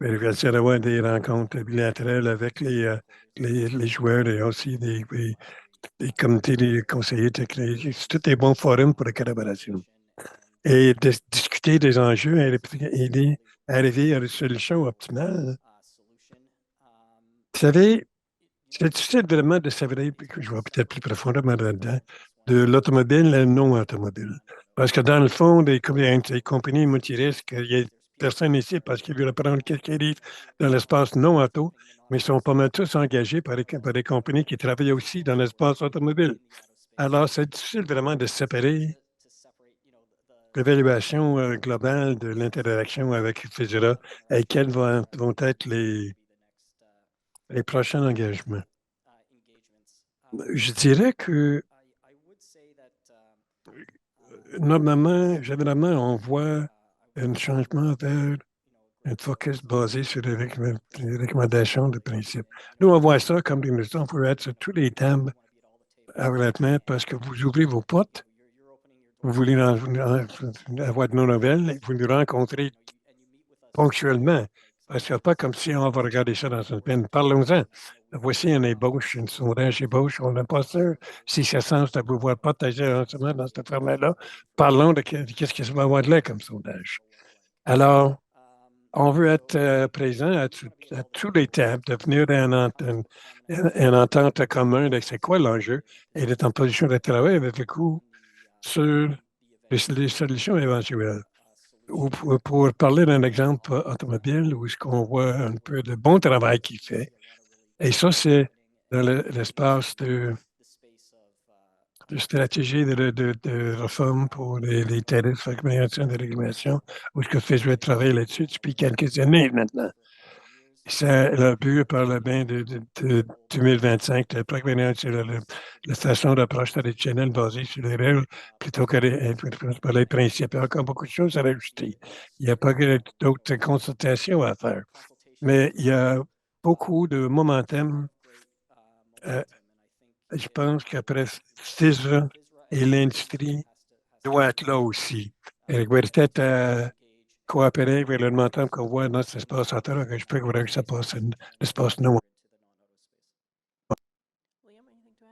il va y avoir des rencontres bilatérales avec les joueurs et aussi des comités des conseillers techniques. C'est tout des bons forums pour la collaboration. Et de discuter des enjeux et aider à arriver à une solution optimale. Vous savez, c'est difficile vraiment de savoir, je vais peut-être plus profondément là-dedans, de l'automobile et non automobile. Parce que dans le fond, des compagnies multirisques, il y a personne ici parce qu'ils veulent prendre quelques livres dans l'espace non auto, mais ils sont pas mal tous engagés par des compagnies qui travaillent aussi dans l'espace automobile. Alors, c'est difficile vraiment de séparer l'évaluation globale de l'interaction avec Fujira et quels vont être les prochains engagements. Je dirais que normalement, généralement, on voit un changement vers un focus basé sur les recommandations de principe. Nous, on voit ça comme des notions, on peut être sur tous les thèmes honnêtement, parce que vous ouvrez vos portes, vous voulez avoir de nos nouvelles, vous nous rencontrez ponctuellement. Parce que pas comme si on va regarder ça dans une peine. Parlons-en. Voici une ébauche, une sondage ébauche. On n'est pas sûr si ça sent de pouvoir partager en ce moment dans cette format-là. Parlons de qu'est-ce que ça va avoir de là comme sondage. Alors, on veut être présent à tous les tables, de venir à une entente commune de c'est quoi l'enjeu et d'être en position de travailler avec le coup sur les solutions éventuelles. Ou pour parler d'un exemple automobile où est-ce qu'on voit un peu de bon travail qu'il fait. Et ça, c'est dans l'espace de stratégie de réforme pour les tarifs, augmentation de régulation, où est-ce que je vais travailler là-dessus depuis quelques années maintenant. C'est le but par le bain de 2025, le programme, c'est la façon d'approche traditionnelle basée sur les règles plutôt que par les principes. Il y a encore beaucoup de choses à rajouter. Il n'y a pas d'autres consultations à faire. Mais il y a beaucoup de momentum. euh, je pense qu'après 6 ans, et l'industrie doit être là aussi. Elle va peut-être coopérer avec le momentum qu'on voit dans cet espace central, que je peux que ça passe dans l'espace non.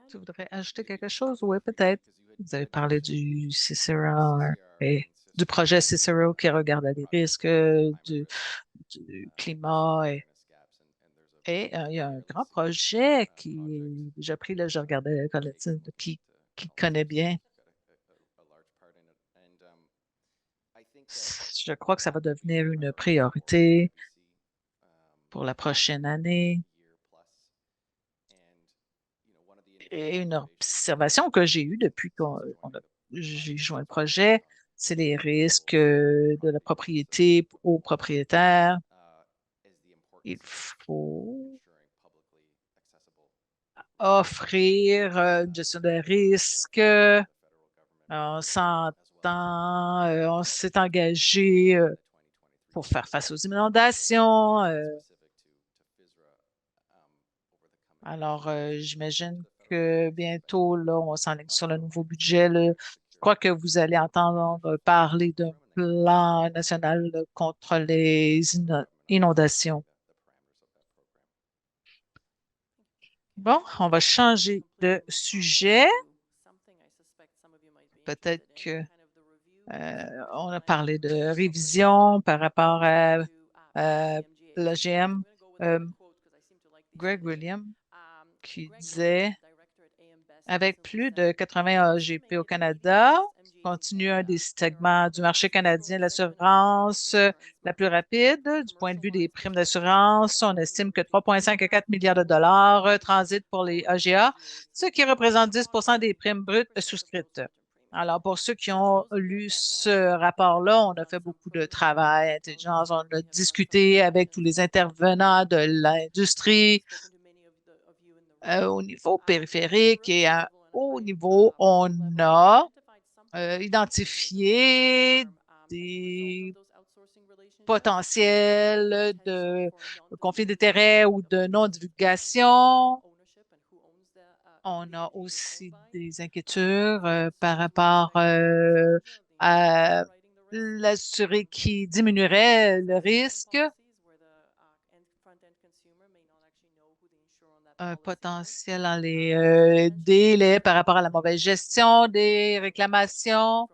Tu voudrais ajouter quelque chose? Oui, peut-être. Vous avez parlé du Cicero et du projet Cicero qui regarde les risques du climat et il y a un grand projet qui est déjà pris, là, je regardais Collective, qui connaît bien. Je crois que ça va devenir une priorité pour la prochaine année. Et une observation que j'ai eue depuis j'ai joint le projet, c'est les risques de la propriété aux propriétaires. Il faut offrir une gestion de risque. On s'entend, on s'est engagé pour faire face aux inondations. Alors, j'imagine que bientôt, là, on s'enligne sur le nouveau budget, là. Je crois que vous allez entendre parler d'un plan national contre les inondations. Bon, on va changer de sujet. Peut-être que on a parlé de révision par rapport à l'OGM. Euh, Greg Williams qui disait avec plus de 80 AGP au Canada, continue un des segments du marché canadien de l'assurance la plus rapide. Du point de vue des primes d'assurance, on estime que 3,5 à 4 milliards de dollars transitent pour les AGA, ce qui représente 10 des primes brutes souscrites. Alors, pour ceux qui ont lu ce rapport-là, on a fait beaucoup de travail intelligence. On a discuté avec tous les intervenants de l'industrie, au niveau périphérique et à haut niveau, on a identifié des potentiels de conflits d'intérêts ou de non-divulgation. On a aussi des inquiétudes par rapport à l'assuré qui diminuerait le risque. Un potentiel dans les délais par rapport à la mauvaise gestion des réclamations.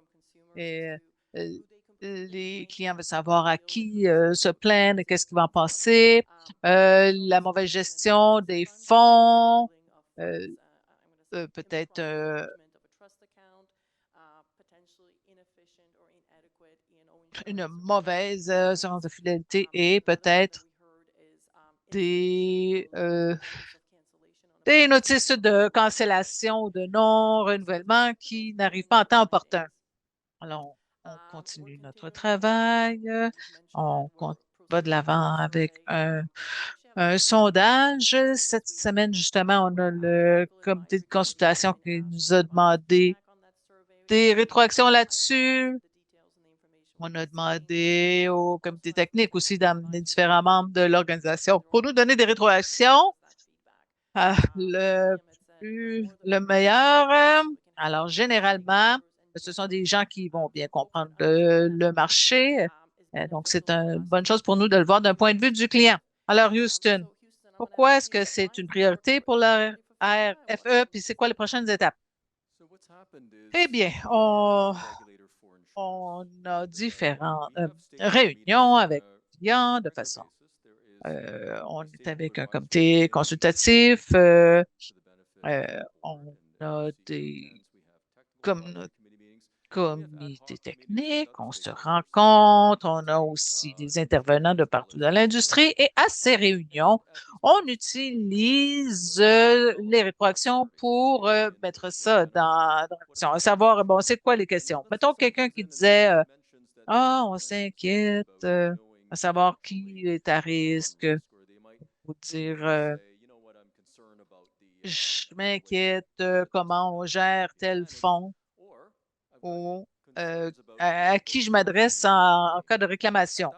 Et, euh, les clients veulent savoir à qui se plaindre, qu'est-ce qui va en passer. La mauvaise gestion des fonds, euh, peut-être une mauvaise assurance de fidélité et peut-être des, euh, des notices de cancellation ou de non-renouvellement qui n'arrivent pas en temps opportun. Alors, on continue notre travail, va de l'avant avec un sondage. Cette semaine, justement, on a le comité de consultation qui nous a demandé des rétroactions là-dessus. On a demandé au comité technique aussi d'amener différents membres de l'organisation pour nous donner des rétroactions. Le meilleur. Alors, généralement, ce sont des gens qui vont bien comprendre le marché. Donc, c'est une bonne chose pour nous de le voir d'un point de vue du client. Alors, Houston, pourquoi est-ce que c'est une priorité pour la RFE, puis c'est quoi les prochaines étapes? Eh bien, on a différentes réunions avec les clients de façon. On est avec un comité consultatif, on a des comités techniques, on se rencontre, on a aussi des intervenants de partout dans l'industrie et à ces réunions, on utilise les rétroactions pour mettre ça dans l'action. À savoir, bon, c'est quoi les questions? Mettons quelqu'un qui disait, ah, on s'inquiète à savoir qui est à risque, ou dire, je m'inquiète comment on gère tel fonds ou à qui je m'adresse en cas de réclamation.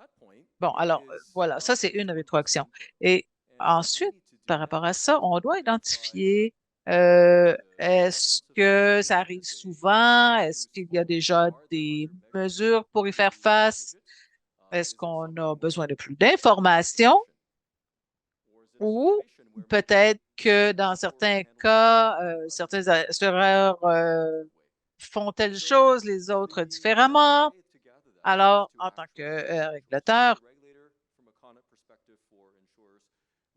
Bon, alors voilà, ça c'est une rétroaction. Et ensuite, par rapport à ça, on doit identifier est-ce que ça arrive souvent? Est-ce qu'il y a déjà des mesures pour y faire face? Est-ce qu'on a besoin de plus d'informations? Ou peut-être que dans certains cas, certains assureurs font telle chose, les autres différemment. Alors, en tant que régulateur,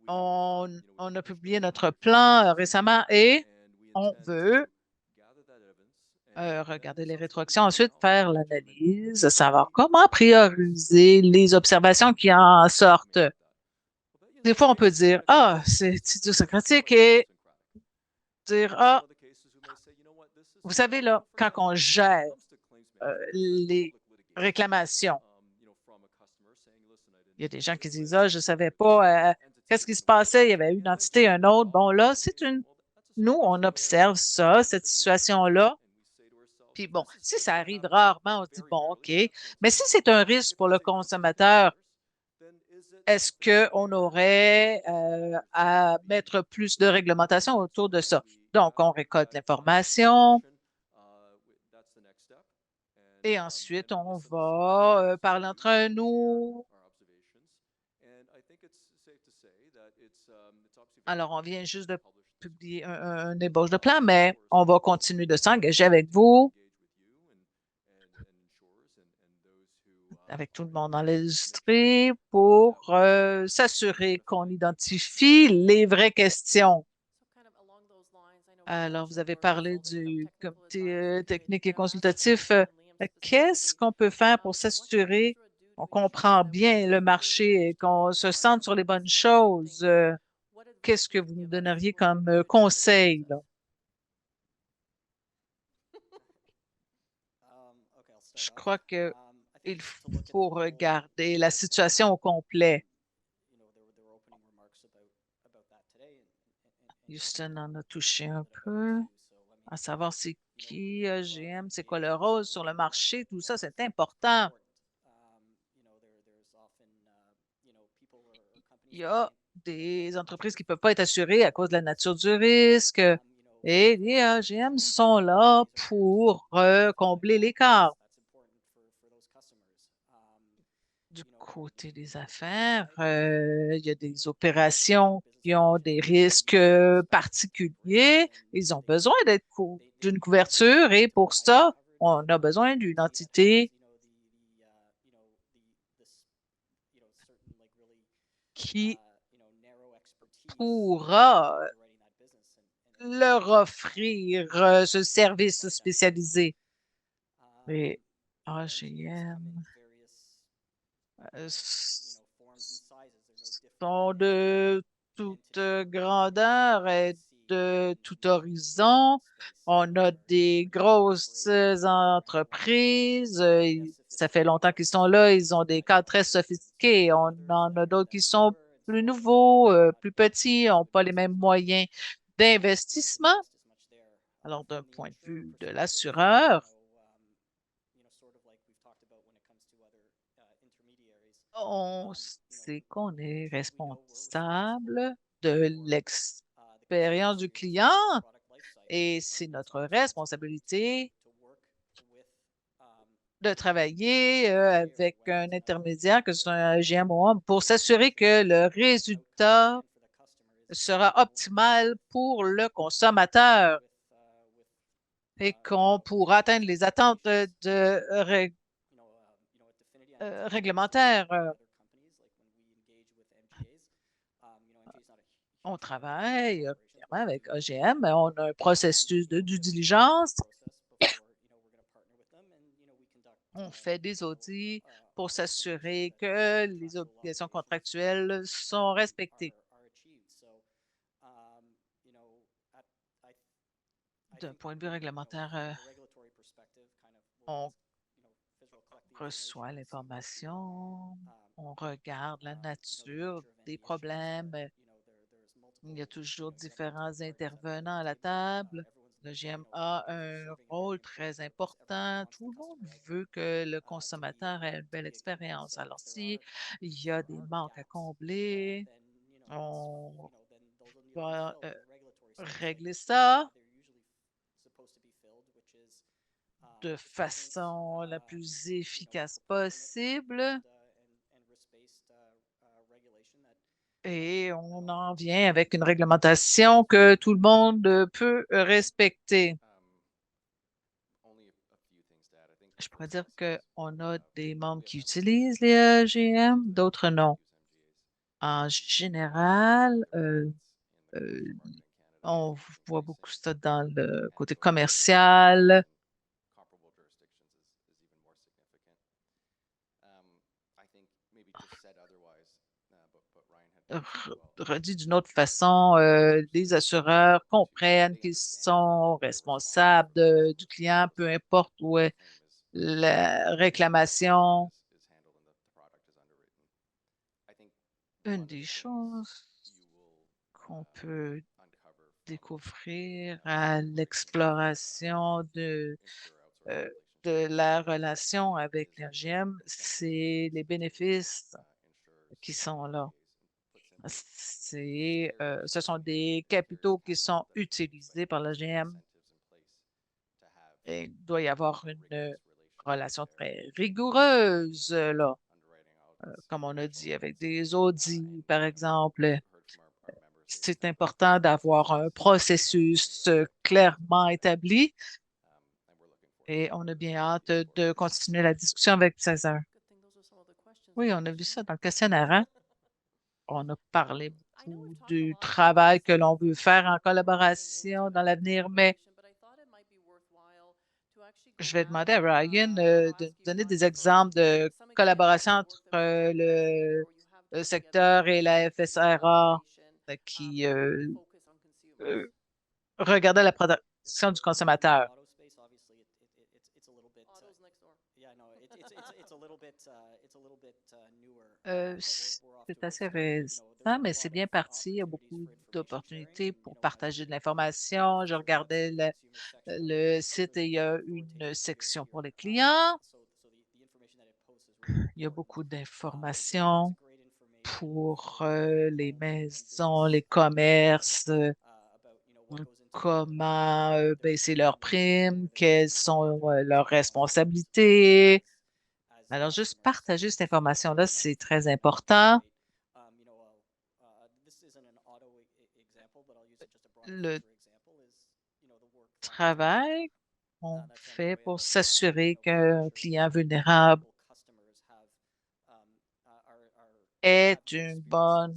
on a publié notre plan récemment et on veut regarder les rétroactions, ensuite faire l'analyse, savoir comment prioriser les observations qui en sortent. Des fois, on peut dire, ah, c'est idiosyncratique et dire, ah, vous savez, là, quand on gère les réclamations, il y a des gens qui disent, ah, je ne savais pas qu'est-ce qui se passait, il y avait une entité, un autre. Bon, là, nous, on observe ça, cette situation-là. Puis bon, si ça arrive rarement, on se dit, bon, OK. Mais si c'est un risque pour le consommateur, est-ce qu'on aurait à mettre plus de réglementation autour de ça? Donc, on récolte l'information et ensuite, on va parler entre nous. Alors, on vient juste de publier un ébauche de plan, mais on va continuer de s'engager avec vous, avec tout le monde dans l'industrie, pour s'assurer qu'on identifie les vraies questions. Alors, vous avez parlé du comité technique et consultatif. Qu'est-ce qu'on peut faire pour s'assurer qu'on comprend bien le marché et qu'on se sente sur les bonnes choses? Qu'est-ce que vous nous donneriez comme conseil, là? Je crois que il faut regarder la situation au complet. Houston en a touché un peu, à savoir c'est qui, GM, c'est quoi le rôle sur le marché, tout ça, c'est important. Il y a des entreprises qui ne peuvent pas être assurées à cause de la nature du risque et les GM sont là pour combler l'écart. Du côté des affaires, il y a des opérations qui ont des risques particuliers. Ils ont besoin d'une couverture et pour ça, on a besoin d'une entité qui pourra leur offrir ce service spécialisé. Et AGM sont de toute grandeur et de tout horizon. On a des grosses entreprises. Ça fait longtemps qu'ils sont là. Ils ont des cas très sophistiqués. On en a d'autres qui sont plus nouveaux, plus petits, n'ont pas les mêmes moyens d'investissement. Alors, d'un point de vue de l'assureur, on sait qu'on est responsable de l'expérience du client et c'est notre responsabilité de travailler avec un intermédiaire, que ce soit un GMO, pour s'assurer que le résultat sera optimal pour le consommateur et qu'on pourra atteindre les attentes réglementaires. On travaille régulièrement avec OGM, on a un processus de due diligence, on fait des audits pour s'assurer que les obligations contractuelles sont respectées. D'un point de vue réglementaire, on reçoit l'information, on regarde la nature des problèmes. Il y a toujours différents intervenants à la table. Le GM a un rôle très important. Tout le monde veut que le consommateur ait une belle expérience. Alors, s'il y a des manques à combler, on va régler ça de façon la plus efficace possible. Et on en vient avec une réglementation que tout le monde peut respecter. Je pourrais dire qu'on a des membres qui utilisent les GM, d'autres non. En général, euh, on voit beaucoup ça dans le côté commercial. Redit d'une autre façon, les assureurs comprennent qu'ils sont responsables du client, peu importe où est la réclamation. Une des choses qu'on peut découvrir à l'exploration euh, de la relation avec l'RGM, c'est les bénéfices qui sont là. Ce sont des capitaux qui sont utilisés par l'AGM. Il doit y avoir une relation très rigoureuse, là, comme on a dit, avec des audits, par exemple. C'est important d'avoir un processus clairement établi et on a bien hâte de continuer la discussion avec César. Oui, on a vu ça dans le questionnaire, hein? On a parlé beaucoup du travail que l'on veut faire en collaboration dans l'avenir, mais je vais demander à Ryan de donner des exemples de collaboration entre le secteur et la FSRA qui euh, regardait la protection du consommateur. C'est assez récent, mais c'est bien parti. Il y a beaucoup d'opportunités pour partager de l'information. Je regardais le site et il y a une section pour les clients. Il y a beaucoup d'informations pour les maisons, les commerces, comment baisser leurs primes, quelles sont leurs responsabilités. Alors, juste partager cette information-là, c'est très important. Le travail qu'on fait pour s'assurer qu'un client vulnérable ait une bonne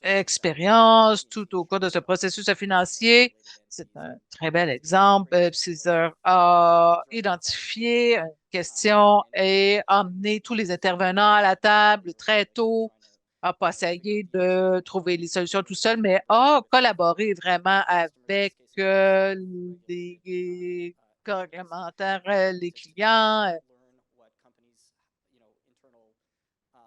expérience tout au cours de ce processus financier. C'est un très bel exemple. Caesar a identifié une question et amené tous les intervenants à la table très tôt, n'a pas essayé de trouver les solutions tout seul, mais a collaboré vraiment avec les réglementaires, les clients,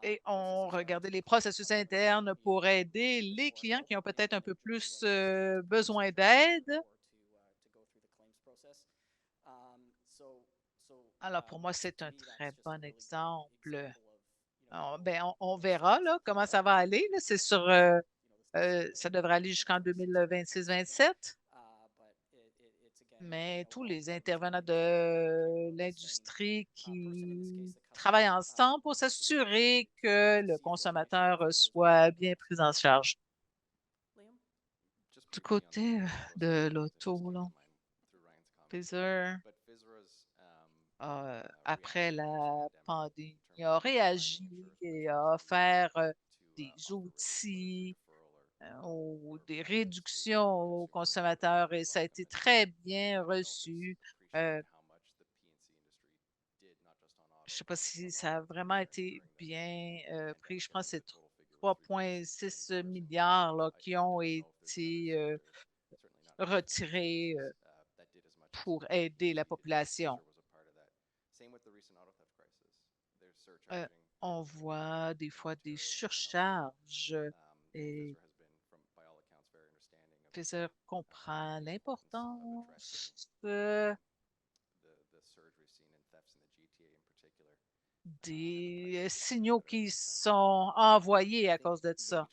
et on regardait les processus internes pour aider les clients qui ont peut-être un peu plus besoin d'aide. Alors, pour moi, c'est un très bon exemple. On verra là, comment ça va aller. Là. Ça devrait aller jusqu'en 2026-27. mais tous les intervenants de l'industrie qui travaillent ensemble pour s'assurer que le consommateur soit bien pris en charge. Du côté de l'auto, là, Pfizer, après la pandémie, a réagi et a offert des outils ou des réductions aux consommateurs et ça a été très bien reçu. Je ne sais pas si ça a vraiment été bien pris. Je pense que c'est 3,6 milliards là, qui ont été retirés pour aider la population. Euh, on voit des fois des surcharges et Pfizer comprend l'importance des signaux qui sont envoyés à cause de ça.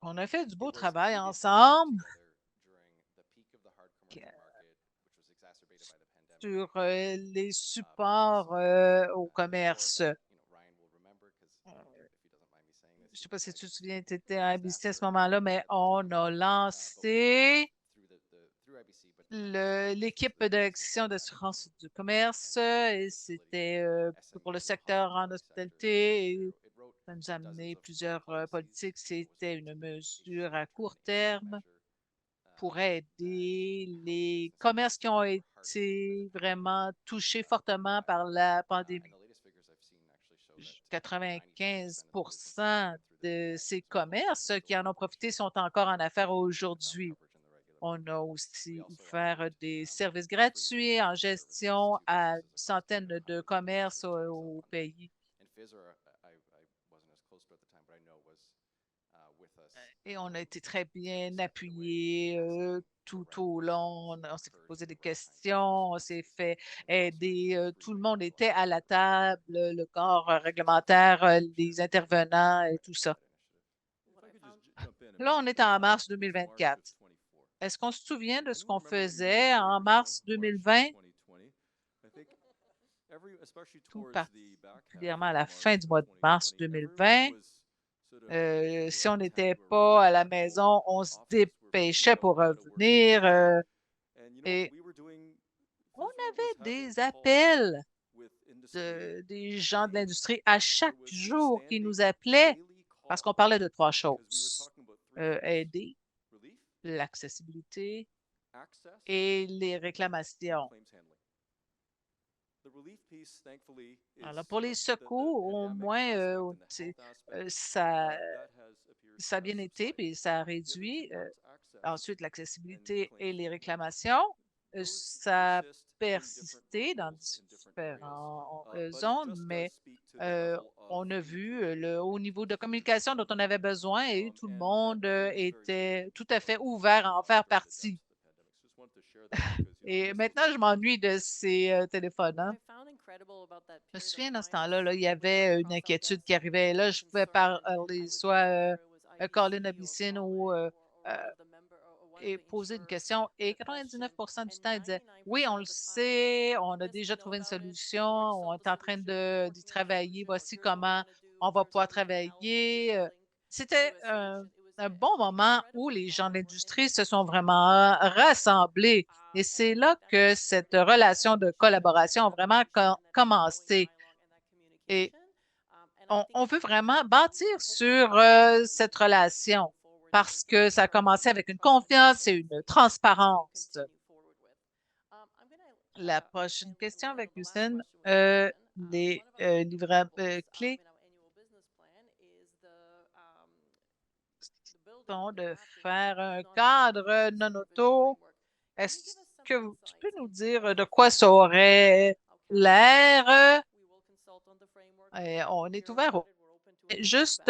On a fait du beau travail ensemble sur les supports au commerce. Je ne sais pas si tu te souviens, tu étais à IBC à ce moment-là, mais on a lancé l'équipe de direction d'assurance du commerce et c'était pour le secteur en hospitalité et ça nous a amené plusieurs politiques. C'était une mesure à court terme pour aider les commerces qui ont été vraiment touchés fortement par la pandémie. 95% de ces commerces qui en ont profité sont encore en affaires aujourd'hui. On a aussi offert des services gratuits en gestion à une centaine de commerces au pays. Et on a été très bien appuyés tout au long. On s'est fait poser des questions, on s'est fait aider. Tout le monde était à la table, le corps réglementaire, les intervenants et tout ça. Là, on est en mars 2024. Est-ce qu'on se souvient de ce qu'on faisait en mars 2020? Tout particulièrement à la fin du mois de mars 2020. Si on n'était pas à la maison, on se dépêchait pour revenir et on avait des appels des gens de l'industrie à chaque jour qui nous appelaient parce qu'on parlait de trois choses. Aider, l'accessibilité et les réclamations. Alors, pour les secours, au moins, ça, ça a bien été, puis ça a réduit. Ensuite, l'accessibilité et les réclamations, ça a persisté dans différentes zones, mais on a vu le haut niveau de communication dont on avait besoin et tout le monde était tout à fait ouvert à en faire partie. Et maintenant, je m'ennuie de ces téléphones, hein. Je me souviens, dans ce temps-là, là, il y avait une inquiétude qui arrivait. Là, je pouvais parler soit Colin Abissine ou et poser une question. Et 99% du temps, il disait, oui, on le sait, on a déjà trouvé une solution, on est en train d'y travailler, voici comment on va pouvoir travailler. C'était un bon moment où les gens de l'industrie se sont vraiment rassemblés. Et c'est là que cette relation de collaboration a vraiment commencé. Et on veut vraiment bâtir sur cette relation parce que ça a commencé avec une confiance et une transparence. La prochaine question avec Houston, les livrables clés sont de faire un cadre non-auto. Est-ce que tu peux nous dire de quoi ça aurait l'air? On est ouvert juste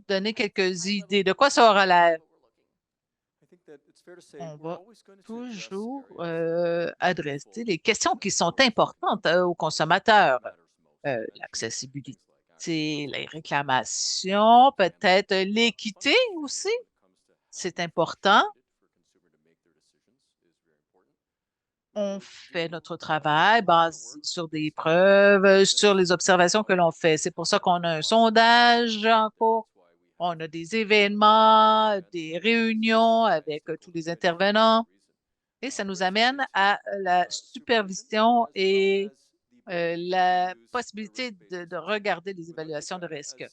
donner quelques idées de quoi ça aura l'air. On va toujours adresser les questions qui sont importantes aux consommateurs. L'accessibilité, les réclamations, peut-être l'équité aussi, c'est important. On fait notre travail basé sur des preuves, sur les observations que l'on fait. C'est pour ça qu'on a un sondage en cours. On a des événements, des réunions avec tous les intervenants et ça nous amène à la supervision et la possibilité de regarder les évaluations de risque.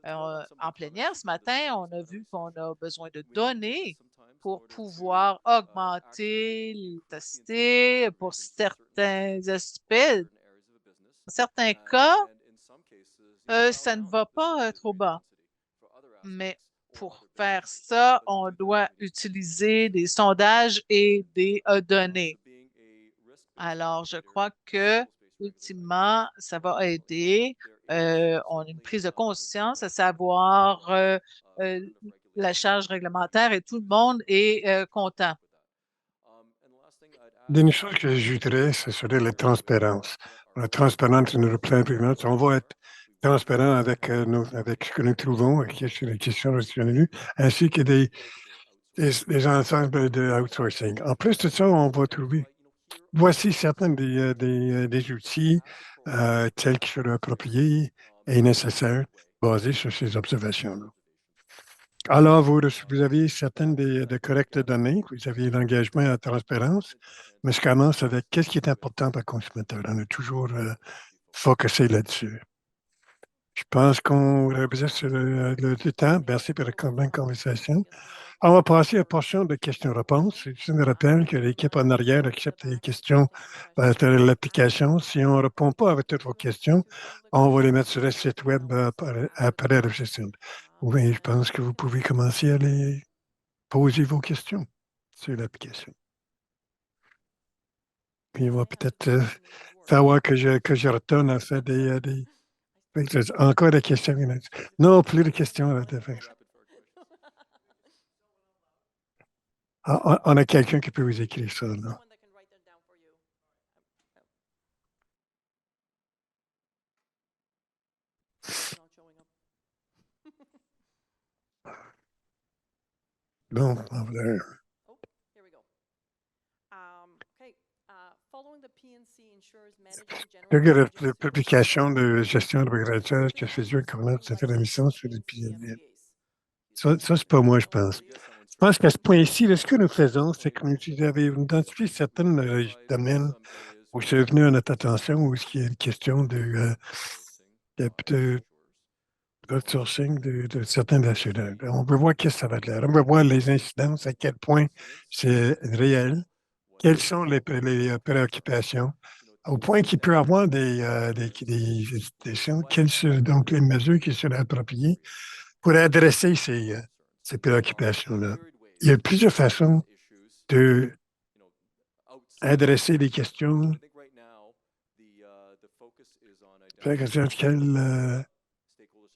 En plénière, ce matin, on a vu qu'on a besoin de données pour pouvoir augmenter l'efficacité pour certains aspects. Dans certains cas, ça ne va pas trop bas. Mais pour faire ça, on doit utiliser des sondages et des données. Alors, je crois que ultimement, ça va aider. On a une prise de conscience, à savoir euh, la charge réglementaire et tout le monde est content. Une chose que j'ajouterais, ce serait la transparence. La transparence de nos plans primaires. On va être transparent avec, avec ce que nous trouvons, avec les questions retenues, ainsi que des ensembles de outsourcing. En plus de ça, on va trouver, voici certains des outils tels qu'ils seraient appropriés et nécessaires basés sur ces observations-là. Alors, vous avez certaines de correctes données, vous avez l'engagement à la transparence, mais je commence avec qu'est-ce qui est important pour le consommateur. On a toujours focusé là-dessus. Je pense qu'on revient sur le temps. Merci pour la bonne conversation. On va passer à la portion de questions-réponses. Je me rappelle que l'équipe en arrière accepte les questions à travers l'application. Si on ne répond pas à toutes vos questions, on va les mettre sur le site web après la session. Oui, je pense que vous pouvez commencer à les poser vos questions sur l'application. Puis on va peut-être faire voir que je retourne à faire encore des questions. Non, plus de questions à la fin. On a quelqu'un qui peut vous écrire ça, là. Bon, voilà. La publication de gestion de regrettage que faisait un corner de faire la mission sur l'épidémie. Ça c'est pas moi, je pense. Je pense qu'à ce point-ci, ce que nous faisons, c'est que nous avons identifié certains domaines où c'est venu à notre attention, où il y a une question de outsourcing de certains assureurs. On veut voir qu'est-ce que ça va être. On veut voir les incidences, à quel point c'est réel, quelles sont les préoccupations, au point qu'il peut y avoir quelles sont donc les mesures qui seraient appropriées pour adresser ces préoccupations-là. Il y a plusieurs façons d'adresser les questions.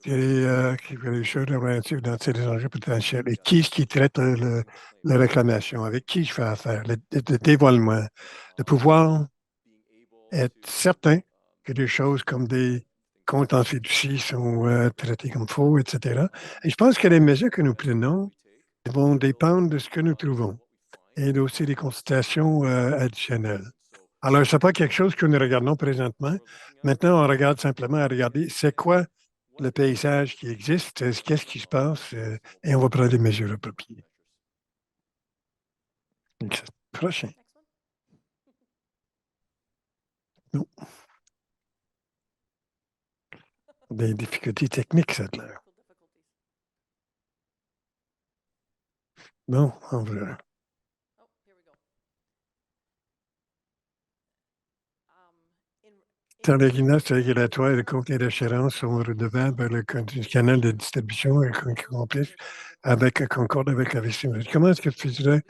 Les choses relatives dans les enjeux potentiels et qui est-ce qui traite la réclamation, avec qui je fais affaire, le dévoilement, de pouvoir être certain que des choses comme des comptes en fiducie sont traités comme faux, etc. Et je pense que les mesures que nous prenons vont dépendre de ce que nous trouvons et aussi des consultations additionnelles. Alors, ce n'est pas quelque chose que nous regardons présentement. Maintenant, on regarde simplement à regarder c'est quoi le paysage qui existe, qu'est-ce qui se passe, et on va prendre des mesures appropriées. Donc, prochain. Non. Des difficultés techniques, ça a l'air. Bon, on va. Dans les guinées régulatoires et le contenu d'assurance sont redevables du canal de distribution complet concorde avec la vestimentaire. Comment est-ce que tu faisais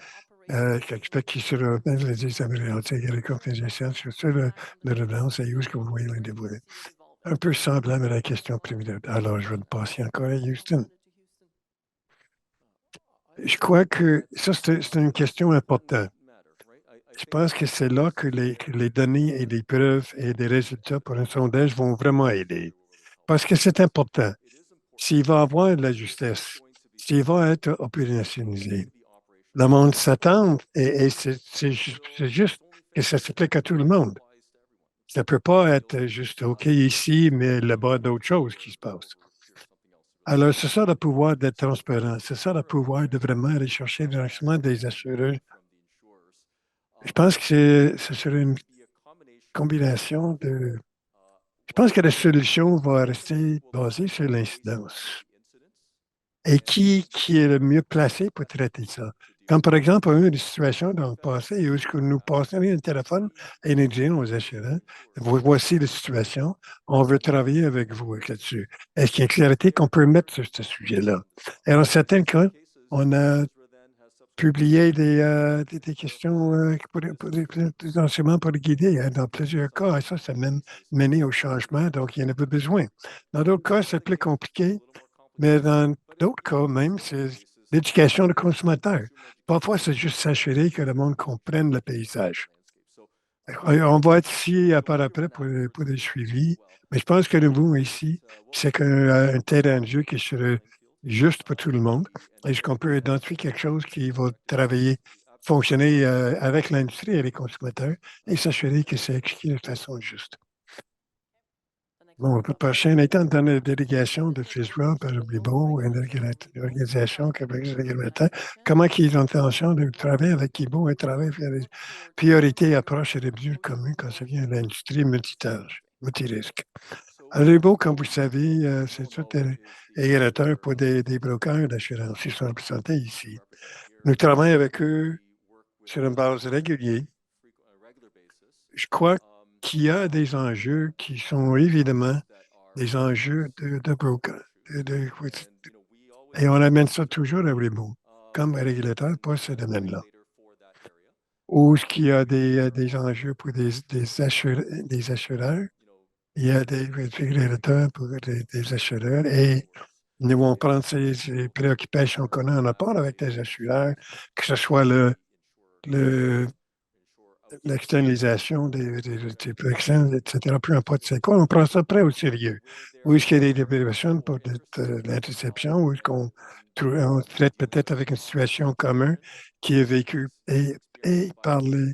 qui se reprennent les améliorations et les confidentiels sur le redevance et où est-ce que vous voyez les dévoiler? Un peu semblable à la question précédente. Alors, je vais le passer encore à Houston. Je crois que ça, c'est une question importante. Je pense que c'est là que les données et les preuves et les résultats pour un sondage vont vraiment aider. Parce que c'est important. S'il va avoir de la justesse, s'il va être opérationnalisé, le monde s'attend et c'est juste que ça s'applique à tout le monde. Ça ne peut pas être juste OK ici, mais là-bas, d'autres choses qui se passent. Alors, c'est ça le pouvoir d'être transparent. C'est ça le pouvoir de vraiment aller chercher directement des assureurs. Je pense que ce serait une combinaison de. Je pense que la solution va rester basée sur l'incidence. Et qui est le mieux placé pour traiter ça? Comme par exemple, on a eu des situations dans le passé où est-ce que nous passons un téléphone et nous disons aux assurants, voici la situation, on veut travailler avec vous là-dessus. Est-ce qu'il y a une clarté qu'on peut mettre sur ce sujet-là? Et dans certains cas, on a publié des questions des enseignements pour les guider. Hein. Dans plusieurs cas, et ça mène mené au changement, donc il y en avait besoin. Dans d'autres cas, c'est plus compliqué. Mais dans d'autres cas, même, c'est l'éducation du consommateur. Parfois, c'est juste s'assurer que le monde comprenne le paysage. On va être ici par après pour des suivis, mais je pense que le bout ici, c'est qu'un terrain de jeu qui serait juste pour tout le monde. Est-ce qu'on peut identifier quelque chose qui va travailler, fonctionner avec l'industrie et les consommateurs et s'assurer que c'est exécuté de façon juste? Bon, le prochain étant dans la délégation de FISRA par Bibo, une organisation québécoise réglementaire, comment ils ont intention de travailler avec Ibo et travailler sur les priorités, approches et les mesures communes quand ça vient à l'industrie multitâche, multirisque. Alors, Ibo, comme vous le savez, c'est tout régulateur pour des brokers d'assurance. Ils sont représentés ici. Nous travaillons avec eux sur une base régulière. Je crois qu'il y a des enjeux qui sont évidemment des enjeux de broker. Et on amène ça toujours à Rebo, comme régulateur pour ce domaine-là. Où est-ce qu'il y a des enjeux pour des assureurs, il y a des régulateurs pour des assureurs et nous vont prendre ces préoccupations qu'on a en rapport avec les assureurs, que ce soit le l'externalisation des productions, etc., peu importe c'est quoi, on prend ça très au sérieux. Où est-ce qu'il y a des déprivations pour l'interception, où est-ce on traite peut-être avec une situation commune qui est vécue et par les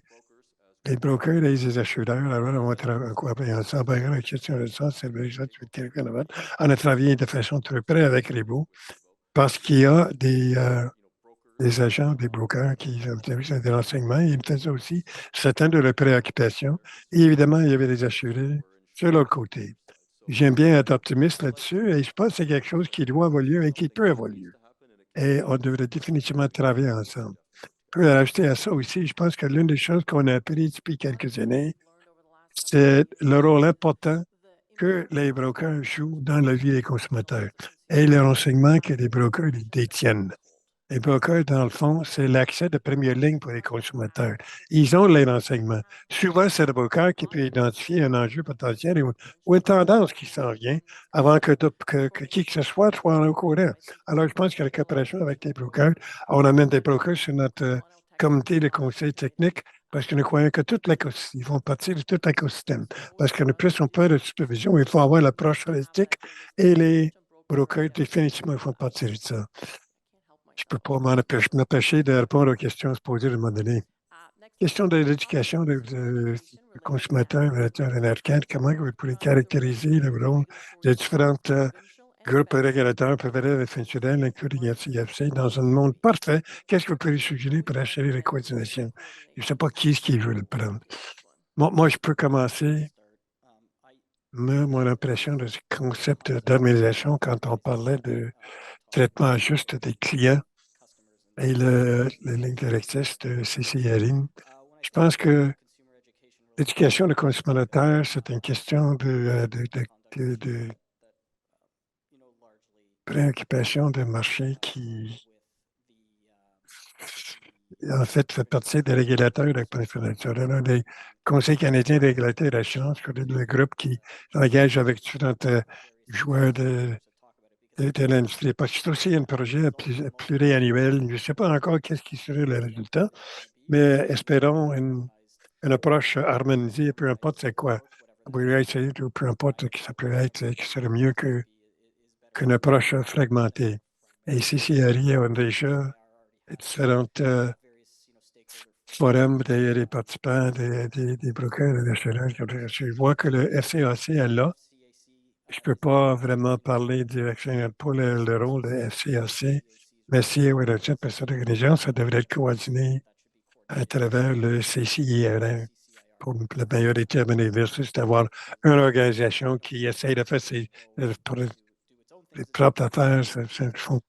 brokers et les assureurs. Alors, on va travailler ensemble. La question de ça, c'est on a travaillé de façon très près avec Ribaud parce qu'il y a des agents, des brokers qui avaient des renseignements. Ils me faisaient aussi certaines de leurs préoccupations. Et évidemment, il y avait des assurés sur l'autre côté. J'aime bien être optimiste là-dessus et je pense que c'est quelque chose qui doit avoir lieu et qui peut avoir lieu. Et on devrait définitivement travailler ensemble. Je peux rajouter à ça aussi, je pense que l'une des choses qu'on a appris depuis quelques années, c'est le rôle important que les brokers jouent dans la vie des consommateurs et les renseignements que les brokers détiennent. Les brokers, dans le fond, c'est l'accès de première ligne pour les consommateurs. Ils ont les renseignements. Souvent, c'est le broker qui peut identifier un enjeu potentiel ou une tendance qui s'en vient avant que qui que ce soit au courant. Alors, je pense que la coopération avec les brokers, on amène des brokers sur notre comité de conseil technique parce que nous croyons que tout l'écosystème, ils font partie de tout l'écosystème. Parce que nous plus on peut de supervision, il faut avoir l'approche holistique et les brokers, définitivement, font partie de ça. Je ne peux pas m'empêcher de répondre aux questions à se poser à un moment donné. Question de l'éducation du consommateur, américain, comment vous pourriez caractériser le rôle des différents groupes régulateurs préférés et fonctionnels, inclus les FCFC, dans un monde parfait? Qu'est-ce que vous pourriez suggérer pour assurer les coordinations? Je ne sais pas qui est-ce qui veut le prendre. Moi, je peux commencer. Mon impression de ce concept d'harmonisation quand on parlait de traitement juste des clients et la ligne directrice de CCRI. Je pense que l'éducation des consommateurs, c'est une question de préoccupation de marché qui, en fait partie des régulateurs de préférentiels. On a des conseils canadiens de régulateurs d'assurance, le groupe qui engage avec différents joueurs de l'industrie. Parce que c'est aussi un projet pluriannuel. Je ne sais pas encore qu'est-ce qui serait le résultat, mais espérons une approche harmonisée, peu importe c'est quoi. Oui, essayer, peu importe que ça peut être, qui serait mieux qu'une approche fragmentée. Et CCRI a déjà différentes forum des participants, des brokers, des acheteurs. Je vois que le FCAC est là. Je ne peux pas vraiment parler directement pour le rôle de FCAC, mais si Wellington peut s'organiser, ça devrait être coordonné à travers le CCIRM pour la meilleure déterminer versus d'avoir une organisation qui essaie de faire ses propres affaires. Ça ne font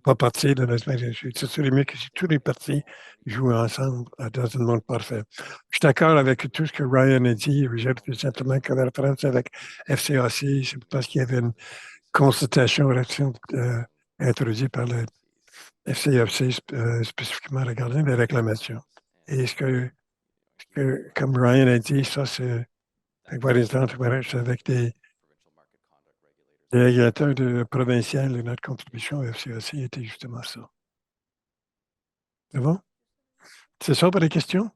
pas partie de la je suis sûr mieux que si tous les partis jouent ensemble dans un monde parfait. Je suis d'accord avec tout ce que Ryan a dit. J'ai tout simplement que la référence avec FCAC, c'est parce qu'il y avait une consultation introduite par le FCAC spécifiquement regardant les réclamations. Et comme Ryan a dit, ça, c'est par exemple avec des régulateurs provinciaux, notre contribution au FCAC était justement ça. C'est bon? C'est ça pour les questions?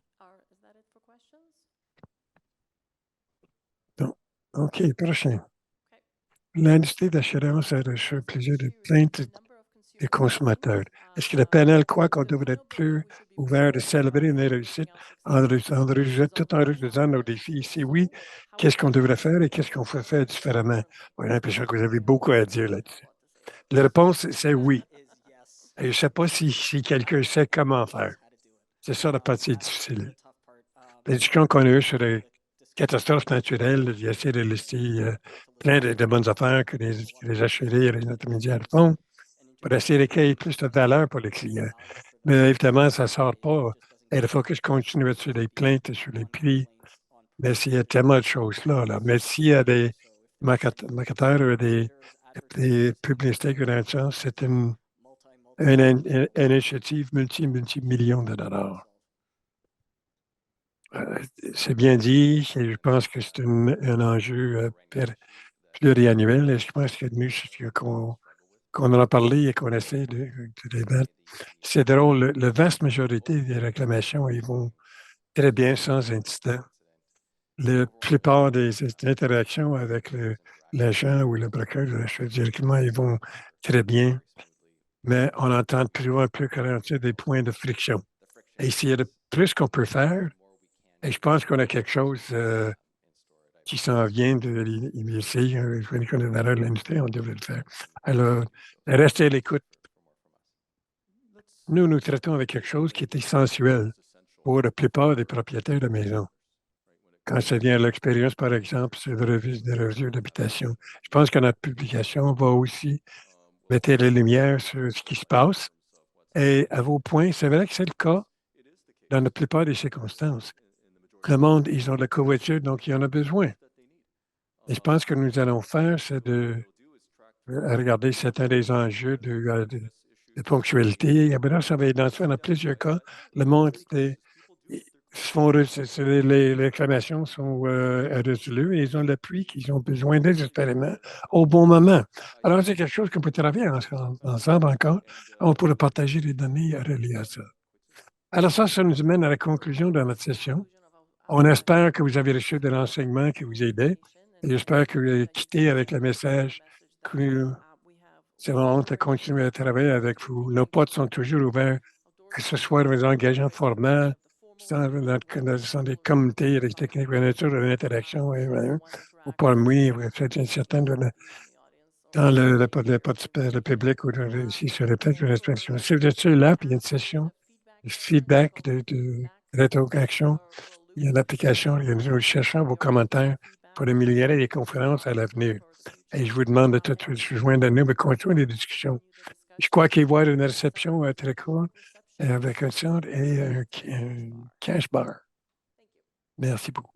Non. OK, prochain. L'industrie d'assurance a reçu plusieurs de plaintes des consommateurs. Est-ce que le panel croit qu'on devrait être plus ouvert de célébrer une réussite tout en réduisant nos défis? Si oui, qu'est-ce qu'on devrait faire et qu'est-ce qu'on peut faire différemment? J'ai l'impression que vous avez beaucoup à dire là-dessus. La réponse, c'est oui. Et je ne sais pas si quelqu'un sait comment faire. C'est ça la partie difficile. Les discussions qu'on a eues sur les catastrophes naturelles, j'ai essayé de lister plein de bonnes affaires que les assurés et les intermédiaires font pour essayer de créer plus de valeur pour les clients. Mais évidemment, ça ne sort pas. Et il faut que je continue sur les plaintes, sur les prix. Mais s'il y a tellement de choses là. Mais s'il y a des marketeurs ou des publicités qui ont une chance, c'est une initiative multi-millions de dollars. C'est bien dit. Et je pense que c'est un enjeu pluriannuel. Et je pense que mieux qu'on en a parlé et qu'on essaie de débattre. C'est drôle, la vaste majorité des réclamations, ils vont très bien sans incident. La plupart des interactions avec l'agent ou le broker, directement, ils vont très bien, mais on entend de plus en plus qu'il y a des points de friction. Et s'il y a de plus qu'on peut faire, et je pense qu'on a quelque chose qui s'en vient de l'IBC, je connais la valeur de l'industrie, on devrait le faire. Alors, restez à l'écoute. Nous traitons avec quelque chose qui est essentiel pour la plupart des propriétaires de maisons. Quand ça vient à l'expérience, par exemple, sur des revues d'habitation. Je pense que notre publication va aussi mettre la lumière sur ce qui se passe. Et à vos points, c'est vrai que c'est le cas dans la plupart des circonstances. Le monde, ils ont de la couverture, donc il en a besoin. Et je pense que nous allons faire, c'est de regarder certains des enjeux de ponctualité. Maintenant, ça va identifier dans plusieurs cas. Le monde les réclamations sont résolues et ils ont l'appui qu'ils ont besoin désespérément au bon moment. Alors, c'est quelque chose qu'on peut travailler ensemble encore. On pourrait partager les données reliées à ça. Alors, ça nous amène à la conclusion de notre session. On espère que vous avez reçu des renseignements qui vous aidaient et j'espère que vous avez quitté avec le message que c'est vraiment de continuer à travailler avec vous. Nos portes sont toujours ouvertes, que ce soit dans les engagements formels, dans des comités, des techniques de nature, de l'interaction, ou pas moi, vous êtes certain dans le public ou ici sur le plateau de l'expression. Si vous êtes là, puis il y a une session de feedback, de rétroaction, il y a l'application, nous cherchons vos commentaires pour améliorer les conférences à l'avenir. Et je vous demande de tout se joindre à nous pour continuer les discussions. Je crois qu'il va y avoir une réception très courte avec un centre et un cash bar. Merci beaucoup.